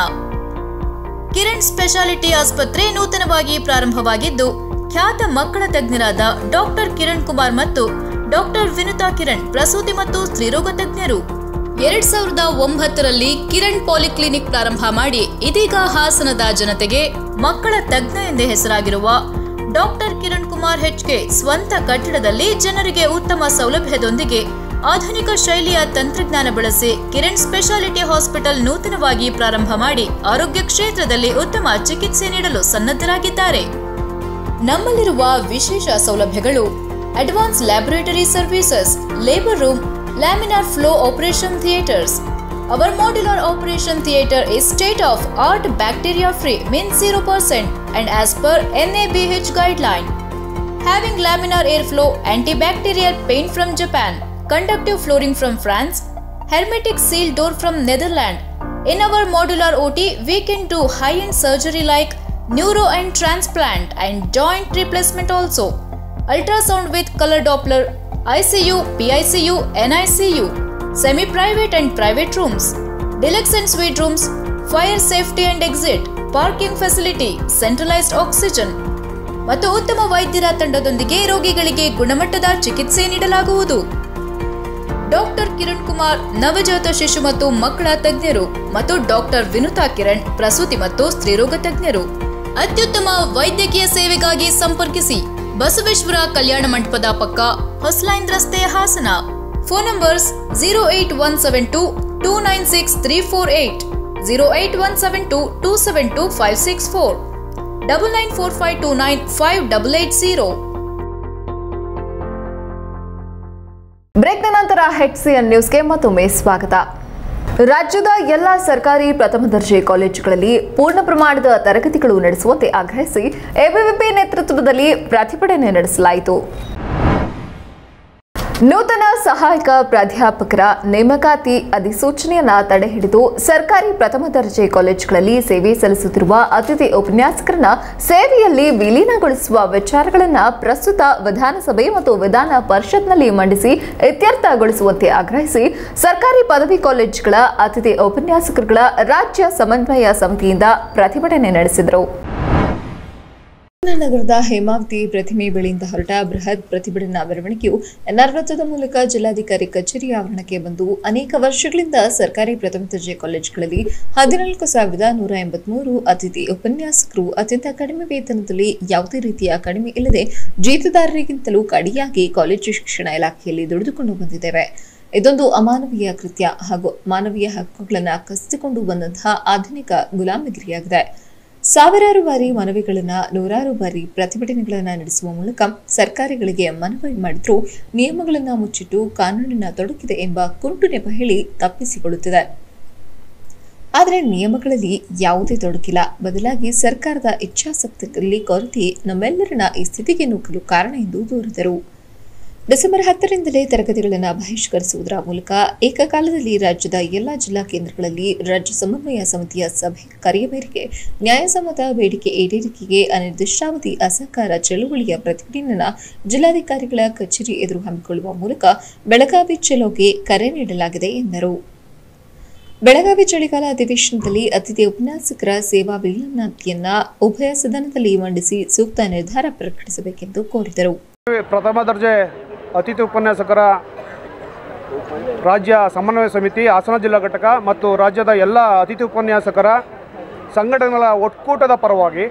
ಕಿರಣ್ ಸ್ಪೆಷಾಲಿಟಿ ಆಸ್ಪತ್ರೆ ನೂತನವಾಗಿ ಪ್ರಾರಂಭವಾಗಿದ್ದು, ಖ್ಯಾತ ಮಕ್ಕಳ ತಜ್ಞರಾದ ಡಾಕ್ಟರ್ ಕಿರಣ್ ಕುಮಾರ್ ಮತ್ತು ಡಾಕ್ಟರ್ ವಿನುತಾ ಕಿರಣ್ ಪ್ರಸೂತಿ ಮತ್ತು ಸ್ತ್ರೀರೋಗ ತಜ್ಞರು. 2009ರಲ್ಲಿ ಕಿರಣ್ ಪಾಲಿಕ್ಲಿನಿಕ್ ಪ್ರಾರಂಭ ಮಾಡಿ ಇದೀಗ ಹಾಸನದ ಜನತೆಗೆ ಮಕ್ಕಳ ತಜ್ಞ ಎಂದೇ ಹೆಸರಾಗಿರುವ ಡಾಕ್ಟರ್ ಕಿರಣ್ ಕುಮಾರ್ HK ಸ್ವಂತ ಕಟ್ಟಡದಲ್ಲಿ ಜನರಿಗೆ ಉತ್ತಮ ಸೌಲಭ್ಯದೊಂದಿಗೆ ಆಧುನಿಕ ಶೈಲಿಯ ತಂತ್ರಜ್ಞಾನ ಬಳಸಿ ಕಿರಣ್ ಸ್ಪೆಷಾಲಿಟಿ ಹಾಸ್ಪಿಟಲ್ ನೂತನವಾಗಿ ಪ್ರಾರಂಭ ಮಾಡಿ ಆರೋಗ್ಯ ಕ್ಷೇತ್ರದಲ್ಲಿ ಉತ್ತಮ ಚಿಕಿತ್ಸೆ ನೀಡಲು ಸನ್ನದ್ಧರಾಗಿದ್ದಾರೆ. ನಮ್ಮಲ್ಲಿರುವ ವಿಶೇಷ ಸೌಲಭ್ಯಗಳು: advance laboratory services, labour room, laminar flow operation theaters. Our modular operation theater is state-of-art, bacteria-free, means 0%, and as per NABH guideline. Having laminar airflow, antibacterial paint from Japan, conductive flooring from France, hermetic seal door from Netherlands. In our modular OT, we can do high-end surgery like neuro and transplant and joint replacement also. Ultrasound with color Doppler, ICU, PICU, NICU, semi-private and private rooms, deluxe and suite rooms, fire safety and exit, parking facility, centralized oxygen. ಮತ್ತು ಉತ್ತಮ ವೈದ್ಯರ ತಂಡದೊಂದಿಗೆ ರೋಗಿಗಳಿಗೆ ಗುಣಮಟ್ಟದ ಚಿಕಿತ್ಸೆ ನೀಡಲಾಗುವುದು. Doctor Kiran Kumar ನವಜಾತ ಶಿಶು ಮತ್ತು ಮಕ್ಕಳ ತಜ್ಞರು ಮತ್ತು ಡಾಕ್ಟರ್ ವಿನುತಾ ಕಿರಣ್ ಪ್ರಸೂತಿ ಮತ್ತು ಸ್ತ್ರೀರೋಗ ತಜ್ಞರು. ಅತ್ಯುತ್ತಮ ವೈದ್ಯಕೀಯ ಸೇವೆಗಾಗಿ ಸಂಪರ್ಕಿಸಿ ಬಸವೇಶ್ವರ ಕಲ್ಯಾಣ ಮಂಟಪದ ಪಕ್ಕ, ಹೊಸಲೈನ್ ರಸ್ತೆ, ಹಾಸನ. Phone numbers 08172296348, 08172272564, 9945295880. ಬ್ರೇಕ್ನ ನಂತರ HCN ನ್ಯೂಸ್ಗೆ ಮತ್ತೊಮ್ಮೆ ಸ್ವಾಗತ. ರಾಜ್ಯದ ಎಲ್ಲ ಸರ್ಕಾರಿ ಪ್ರಥಮ ದರ್ಜೆ ಕಾಲೇಜುಗಳಲ್ಲಿ ಪೂರ್ಣ ಪ್ರಮಾಣದ ತರಗತಿಗಳು ನಡೆಸುವಂತೆ ಆಗ್ರಹಿಸಿ ಎಬಿವಿಪಿ ನೇತೃತ್ವದಲ್ಲಿ ಪ್ರತಿಭಟನೆ ನಡೆಸಲಾಯಿತು. ನೂತನ ಸಹಾಯಕ ಪ್ರಾಧ್ಯಾಪಕರ ನೇಮಕಾತಿ ಅಧಿಸೂಚನೆಯನ್ನ ತಡೆಹಿಡಿದು ಸರ್ಕಾರಿ ಪ್ರಥಮ ದರ್ಜೆ ಕಾಲೇಜುಗಳಲ್ಲಿ ಸೇವೆ ಸಲ್ಲಿಸುತ್ತಿರುವ ಅತಿಥಿ ಉಪನ್ಯಾಸಕರನ್ನ ಸೇವೆಯಲ್ಲಿ ವಿಲೀನಗೊಳಿಸುವ ವಿಚಾರಗಳನ್ನು ಪ್ರಸ್ತುತ ವಿಧಾನಸಭೆ ಮತ್ತು ವಿಧಾನ ಪರಿಷತ್ನಲ್ಲಿ ಮಂಡಿಸಿ ಇತ್ಯರ್ಥಗೊಳಿಸುವಂತೆ ಆಗ್ರಹಿಸಿ ಸರ್ಕಾರಿ ಪದವಿ ಕಾಲೇಜುಗಳ ಅತಿಥಿ ಉಪನ್ಯಾಸಕರುಗಳ ರಾಜ್ಯ ಸಮನ್ವಯ ಸಮಿತಿಯಿಂದ ಪ್ರತಿಭಟನೆ ನಡೆಸಿದರು. ನಗರದ ಹೇಮಾವತಿ ಪ್ರತಿಮೆ ಬಳಿಯಿಂದ ಹೊರಟ ಬೃಹತ್ ಪ್ರತಿಭಟನಾ ಮೆರವಣಿಗೆಯು ಎನ್ಆರ್ ವೃತ್ತದ ಮೂಲಕ ಜಿಲ್ಲಾಧಿಕಾರಿ ಕಚೇರಿ ಆವರಣಕ್ಕೆ ಬಂದು ಅನೇಕ ವರ್ಷಗಳಿಂದ ಸರ್ಕಾರಿ ಪ್ರಥಮ ದರ್ಜೆ ಕಾಲೇಜುಗಳಲ್ಲಿ 14,183 ಅತಿಥಿ ಉಪನ್ಯಾಸಕರು ಅತ್ಯಂತ ಕಡಿಮೆ ವೇತನದಲ್ಲಿ ಯಾವುದೇ ರೀತಿಯ ಕಡಿಮೆ ಇಲ್ಲದೆ ಜೀತದಾರರಿಗಿಂತಲೂ ಕಡಿಯಾಗಿ ಕಾಲೇಜು ಶಿಕ್ಷಣ ಇಲಾಖೆಯಲ್ಲಿ ದುಡಿದುಕೊಂಡು ಬಂದಿದ್ದೇವೆ. ಇದೊಂದು ಅಮಾನವೀಯ ಕೃತ್ಯ ಹಾಗೂ ಮಾನವೀಯ ಹಕ್ಕುಗಳನ್ನು ಕಸಿದುಕೊಂಡು ಬಂದಂತಹ ಆಧುನಿಕ ಗುಲಾಮಗಿರಿಯಾಗಿದೆ. ಸಾವಿರಾರು ಬಾರಿ ಮನವಿಗಳನ್ನು, ನೂರಾರು ಬಾರಿ ಪ್ರತಿಭಟನೆಗಳನ್ನು ನಡೆಸುವ ಮೂಲಕ ಸರ್ಕಾರಗಳಿಗೆ ಮನವಿ ಮಾಡಿದ್ರೂ ನಿಯಮಗಳನ್ನು ಮುಚ್ಚಿಟ್ಟು ಕಾನೂನಿನ ತೊಡಕಿದೆ ಎಂಬ ಕುಂಟು ನೆಪ ಹೇಳಿ ತಪ್ಪಿಸಿಕೊಳ್ಳುತ್ತಿದೆ. ಆದರೆ ನಿಯಮಗಳಲ್ಲಿ ಯಾವುದೇ ತೊಡಕಿಲ್ಲ. ಬದಲಾಗಿ ಸರ್ಕಾರದ ಇಚ್ಛಾಶಕ್ತಿಯಲ್ಲಿ ಕೊರತೆ ನಮ್ಮೆಲ್ಲರನ್ನ ಈ ಸ್ಥಿತಿಗೆ ನೂಕಲು ಕಾರಣ ಎಂದು ದೂರಿದರು. ಡಿಸೆಂಬರ್ 10ರಿಂದಲೇ ತರಗತಿಗಳನ್ನು ಬಹಿಷ್ಕರಿಸುವುದರ ಮೂಲಕ ಏಕಕಾಲದಲ್ಲಿ ರಾಜ್ಯದ ಎಲ್ಲಾ ಜಿಲ್ಲಾ ಕೇಂದ್ರಗಳಲ್ಲಿ ರಾಜ್ಯ ಸಮನ್ವಯ ಸಮಿತಿಯ ಸಭೆ ಕರೆಯ ಮೇರೆಗೆ ನ್ಯಾಯಸಮ್ಮತ ಬೇಡಿಕೆ ಈಡೇರಿಕೆಗೆ ಅನಿರ್ದಿಷ್ಟಾವಧಿ ಅಸಹಕಾರ ಚಳುವಳಿಯ ಪ್ರತಿಭಟನೆಯನ್ನು ಜಿಲ್ಲಾಧಿಕಾರಿಗಳ ಕಚೇರಿ ಎದುರು ಹಮ್ಮಿಕೊಳ್ಳುವ ಮೂಲಕ ಬೆಳಗಾವಿ ಚಲೋಗೆ ಕರೆ ನೀಡಲಾಗಿದೆ ಎಂದರು. ಬೆಳಗಾವಿ ಚಳಿಗಾಲ ಅಧಿವೇಶನದಲ್ಲಿ ಅತಿಥಿ ಉಪನ್ಯಾಸಕರ ಸೇವಾ ವಿಲೀನತೆಯನ್ನ ಉಭಯ ಸದನದಲ್ಲಿ ಮಂಡಿಸಿ ಸೂಕ್ತ ನಿರ್ಧಾರ ಪ್ರಕಟಿಸಬೇಕೆಂದು ಕೋರಿದರು. ಪ್ರಥಮ ದರ್ಜೆ ಅತಿಥಿ ಉಪನ್ಯಾಸಕರ ರಾಜ್ಯ ಸಮನ್ವಯ ಸಮಿತಿ ಹಾಸನ ಜಿಲ್ಲಾ ಘಟಕ ಮತ್ತು ರಾಜ್ಯದ ಎಲ್ಲ ಅತಿಥಿ ಉಪನ್ಯಾಸಕರ ಸಂಘಟನೆಗಳ ಒಕ್ಕೂಟದ ಪರವಾಗಿ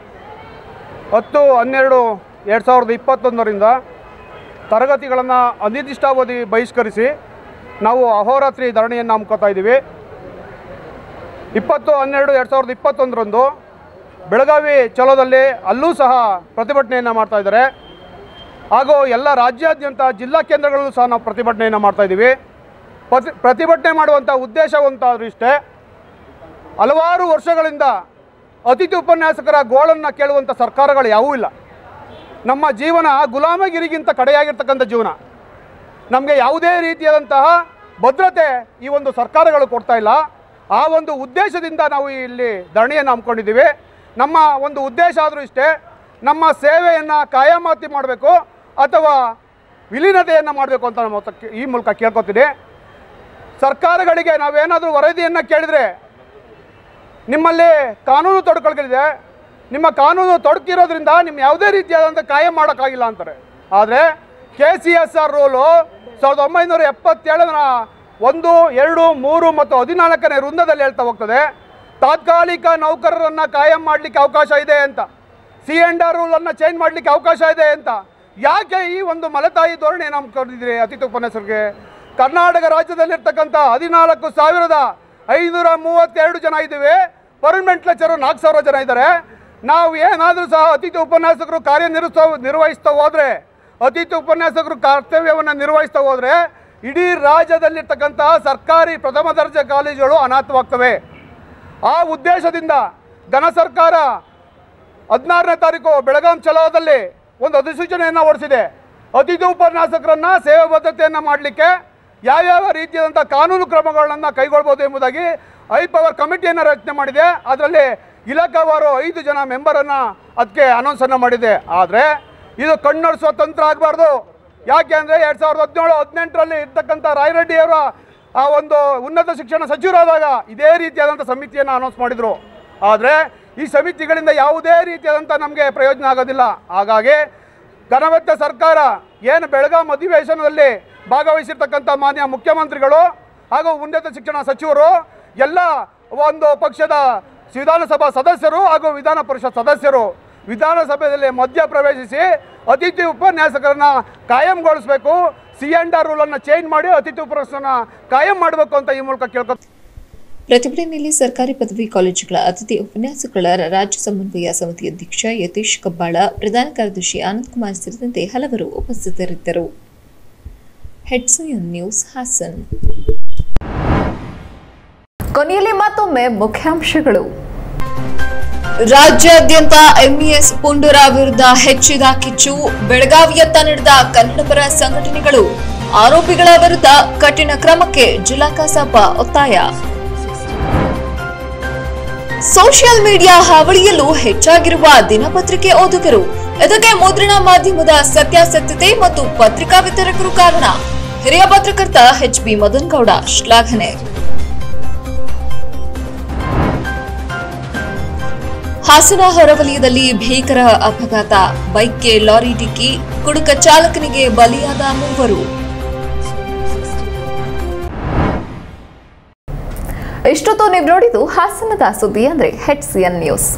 10/12/2021ರಿಂದ ತರಗತಿಗಳನ್ನು ಅನಿರ್ದಿಷ್ಟಾವಧಿ ಬಹಿಷ್ಕರಿಸಿ ನಾವು ಅಹೋರಾತ್ರಿ ಧರಣಿಯನ್ನು ಹಮ್ಮಿಕೊಳ್ತಾ ಇದ್ದೀವಿ. 20/12/2021 ಬೆಳಗಾವಿ ಚಲೋದಲ್ಲಿ ಅಲ್ಲೂ ಸಹ ಪ್ರತಿಭಟನೆಯನ್ನು ಮಾಡ್ತಾ ಇದ್ದಾರೆ. ಹಾಗೂ ಎಲ್ಲ ರಾಜ್ಯಾದ್ಯಂತ ಜಿಲ್ಲಾ ಕೇಂದ್ರಗಳಲ್ಲೂ ಸಹ ನಾವು ಪ್ರತಿಭಟನೆಯನ್ನು ಮಾಡ್ತಾ ಇದ್ದೀವಿ. ಪ್ರತಿಭಟನೆ ಮಾಡುವಂಥ ಉದ್ದೇಶವಂತಾದರೂ ಇಷ್ಟೇ, ಹಲವಾರು ವರ್ಷಗಳಿಂದ ಅತಿಥಿ ಉಪನ್ಯಾಸಕರ ಗೋಳನ್ನು ಕೇಳುವಂಥ ಸರ್ಕಾರಗಳು ಯಾವೂ ಇಲ್ಲ. ನಮ್ಮ ಜೀವನ ಗುಲಾಮಗಿರಿಗಿಂತ ಕಡೆಯಾಗಿರ್ತಕ್ಕಂಥ ಜೀವನ. ನಮಗೆ ಯಾವುದೇ ರೀತಿಯಾದಂತಹ ಭದ್ರತೆ ಈ ಒಂದು ಸರ್ಕಾರಗಳು ಕೊಡ್ತಾ ಇಲ್ಲ. ಆ ಒಂದು ಉದ್ದೇಶದಿಂದ ನಾವು ಇಲ್ಲಿ ಧರಣಿಯನ್ನು ಹಮ್ಮಿಕೊಂಡಿದ್ದೀವಿ. ನಮ್ಮ ಒಂದು ಉದ್ದೇಶ ಆದರೂ ಇಷ್ಟೇ, ನಮ್ಮ ಸೇವೆಯನ್ನು ಕಾಯಮಾತಿ ಮಾಡಬೇಕು ಅಥವಾ ವಿಲೀನತೆಯನ್ನು ಮಾಡಬೇಕು ಅಂತ ನಮ್ಮ ಈ ಮೂಲಕ ಕೇಳ್ಕೊತೀನಿ. ಸರ್ಕಾರಗಳಿಗೆ ನಾವೇನಾದರೂ ವರದಿಯನ್ನು ಕೇಳಿದರೆ ನಿಮ್ಮಲ್ಲಿ ಕಾನೂನು ತೊಡಕುಗಳಿದೆ, ನಿಮ್ಮ ಕಾನೂನು ತೊಡಕಿರೋದ್ರಿಂದ ನಿಮ್ಮ ಯಾವುದೇ ರೀತಿಯಾದಂಥ ಕಾಯಂ ಮಾಡೋಕ್ಕಾಗಿಲ್ಲ ಅಂತಾರೆ. ಆದರೆ KCSR ರೂಲು 1977ರ 1, 2, 3 ಮತ್ತು 14ನೇ ವೃಂದದಲ್ಲಿ ಹೇಳ್ತಾ ಹೋಗ್ತದೆ, ತಾತ್ಕಾಲಿಕ ನೌಕರರನ್ನು ಕಾಯಂ ಮಾಡಲಿಕ್ಕೆ ಅವಕಾಶ ಇದೆ ಅಂತ, C&R ರೂಲನ್ನು ಚೇಂಜ್ ಮಾಡಲಿಕ್ಕೆ ಅವಕಾಶ ಇದೆ ಅಂತ. ಯಾಕೆ ಈ ಒಂದು ಮಲತಾಯಿ ಧೋರಣೆ ನಮ್ಮ ಕರೆದಿದ್ದೀರಿ ಅತಿಥಿ ಉಪನ್ಯಾಸಕರಿಗೆ? ಕರ್ನಾಟಕ ರಾಜ್ಯದಲ್ಲಿರ್ತಕ್ಕಂಥ 14,532 ಜನ ಇದ್ದೀವಿ. ಪರ್ಮನೆಂಟ್ ಲೆಕ್ಚರು 4,000 ಜನ ಇದ್ದಾರೆ. ನಾವು ಏನಾದರೂ ಸಹ ಅತಿಥಿ ಉಪನ್ಯಾಸಕರು ನಿರ್ವಹಿಸ್ತಾ ಹೋದರೆ, ಅತಿಥಿ ಉಪನ್ಯಾಸಕರು ಕರ್ತವ್ಯವನ್ನು ನಿರ್ವಹಿಸ್ತಾ ಹೋದರೆ ಇಡೀ ರಾಜ್ಯದಲ್ಲಿರ್ತಕ್ಕಂಥ ಸರ್ಕಾರಿ ಪ್ರಥಮ ದರ್ಜೆ ಕಾಲೇಜುಗಳು ಅನಾಥವಾಗ್ತವೆ. ಆ ಉದ್ದೇಶದಿಂದ ಘನ ಸರ್ಕಾರ 16ನೇ ತಾರೀಕು ಬೆಳಗಾಂ ಚಲೋದಲ್ಲಿ ಒಂದು ಅಧಿಸೂಚನೆಯನ್ನು ಹೊರಡಿಸಿದೆ. ಅತಿಥಿ ಉಪನ್ಯಾಸಕರನ್ನು ಸೇವಾ ಭದ್ರತೆಯನ್ನು ಮಾಡಲಿಕ್ಕೆ ಯಾವ್ಯಾವ ರೀತಿಯಾದಂಥ ಕಾನೂನು ಕ್ರಮಗಳನ್ನು ಕೈಗೊಳ್ಬೋದು ಎಂಬುದಾಗಿ ಹೈಪವರ್ ಕಮಿಟಿಯನ್ನು ರಚನೆ ಮಾಡಿದೆ. ಅದರಲ್ಲಿ ಇಲಾಖಾವಾರು 5 ಜನ ಮೆಂಬರನ್ನು ಅದಕ್ಕೆ ಅನೌನ್ಸನ್ನು ಮಾಡಿದೆ. ಆದರೆ ಇದು ಕಣ್ಣೊರೆಸುವ ತಂತ್ರ ಆಗಬಾರ್ದು. ಯಾಕೆ ಅಂದರೆ 2017-18ರಲ್ಲಿ ಇರ್ತಕ್ಕಂಥ ರಾಯರೆಡ್ಡಿಯವರ ಆ ಒಂದು ಉನ್ನತ ಶಿಕ್ಷಣ ಸಚಿವರಾದಾಗ ಇದೇ ರೀತಿಯಾದಂಥ ಸಮಿತಿಯನ್ನು ಅನೌನ್ಸ್ ಮಾಡಿದರು. ಆದರೆ ಈ ಸಮಿತಿಗಳಿಂದ ಯಾವುದೇ ರೀತಿಯಾದಂಥ ನಮಗೆ ಪ್ರಯೋಜನ ಆಗೋದಿಲ್ಲ. ಹಾಗಾಗಿ ಘನವೆತ್ತ ಸರ್ಕಾರ ಏನು ಬೆಳಗಾಂ ಅಧಿವೇಶನದಲ್ಲಿ ಭಾಗವಹಿಸಿರ್ತಕ್ಕಂಥ ಮಾನ್ಯ ಮುಖ್ಯಮಂತ್ರಿಗಳು ಹಾಗೂ ಉನ್ನತ ಶಿಕ್ಷಣ ಸಚಿವರು, ಎಲ್ಲ ಒಂದು ಪಕ್ಷದ ವಿಧಾನಸಭಾ ಸದಸ್ಯರು ಹಾಗೂ ವಿಧಾನ ಪರಿಷತ್ ಸದಸ್ಯರು ವಿಧಾನಸಭೆಯಲ್ಲಿ ಮಧ್ಯ ಪ್ರವೇಶಿಸಿ ಅತಿಥಿ ಉಪನ್ಯಾಸಕರನ್ನ ಕಾಯಂಗೊಳಿಸಬೇಕು, C&R ರೂಲನ್ನು ಚೇಂಜ್ ಮಾಡಿ ಅತಿಥಿ ಉಪನ್ಯಾಸಕರನ್ನ ಕಾಯಂ ಮಾಡಬೇಕು ಅಂತ ಈ ಮೂಲಕ ಕೇಳ್ಕೊತ. ಪ್ರತಿಭಟನೆಯಲ್ಲಿ ಸರ್ಕಾರಿ ಪದವಿ ಕಾಲೇಜುಗಳ ಅತಿಥಿ ಉಪನ್ಯಾಸಕರ ರಾಜ್ಯ ಸಮನ್ವಯ ಸಮಿತಿ ಅಧ್ಯಕ್ಷ ಯತೀಶ್ ಕಬ್ಬಾಳ, ಪ್ರಧಾನ ಕಾರ್ಯದರ್ಶಿ ಆನಂದ್ ಕುಮಾರ್ ಸೇರಿದಂತೆ ಹಲವರು ಉಪಸ್ಥಿತರಿದ್ದರು. Hodson news Haasan. ಕೊನೆಯಲ್ಲಿ ಮತ್ತೊಮ್ಮೆ ಮುಖ್ಯಾಂಶಗಳು. ರಾಜ್ಯಾದ್ಯಂತ ಎಂಇಎಸ್ ಪುಂಡರ ವಿರುದ್ಧ ಹೆಚ್ಚಿದ ಕಿಚ್ಚು. ಬೆಳಗಾವಿಯತ್ತ ನಡೆದ ಕನ್ನಡಪರ ಸಂಘಟನೆಗಳು. ಆರೋಪಿಗಳ ವಿರುದ್ಧ ಕಠಿಣ ಕ್ರಮಕ್ಕೆ ಜಿಲ್ಲಾ ಕಸಾಪ ಒತ್ತಾಯ. ಸೋಷಿಯಲ್ ಮೀಡಿಯಾ ಹಾವಳಿಯಲ್ಲೂ ಹೆಚ್ಚಾಗಿರುವ ದಿನಪತ್ರಿಕೆ ಓದುಗರು. ಇದಕ್ಕೆ ಮುದ್ರಣ ಮಾಧ್ಯಮದ ಸತ್ಯಾಸತ್ಯತೆ ಮತ್ತು ಪತ್ರಿಕಾ ವಿತರಕರು ಕಾರಣ. ಹಿರಿಯ ಪತ್ರಕರ್ತ HB ಮದನ್ ಗೌಡ ಶ್ಲಾಘನೆ. ಹಾಸನ ಹೊರವಲಯದಲ್ಲಿ ಭೀಕರ ಅಪಘಾತ. ಬೈಕ್ಗೆ ಲಾರಿ ಡಿಕ್ಕಿ. ಕುಡುಕ ಚಾಲಕನಿಗೆ ಬಲಿಯಾದ 3. ಇಷ್ಟೊತ್ತು ನೀವು ನೋಡಿದ್ದು ಹಾಸನದ ಸುದ್ದಿ ಅಂದ್ರೆ HCN ನ್ಯೂಸ್.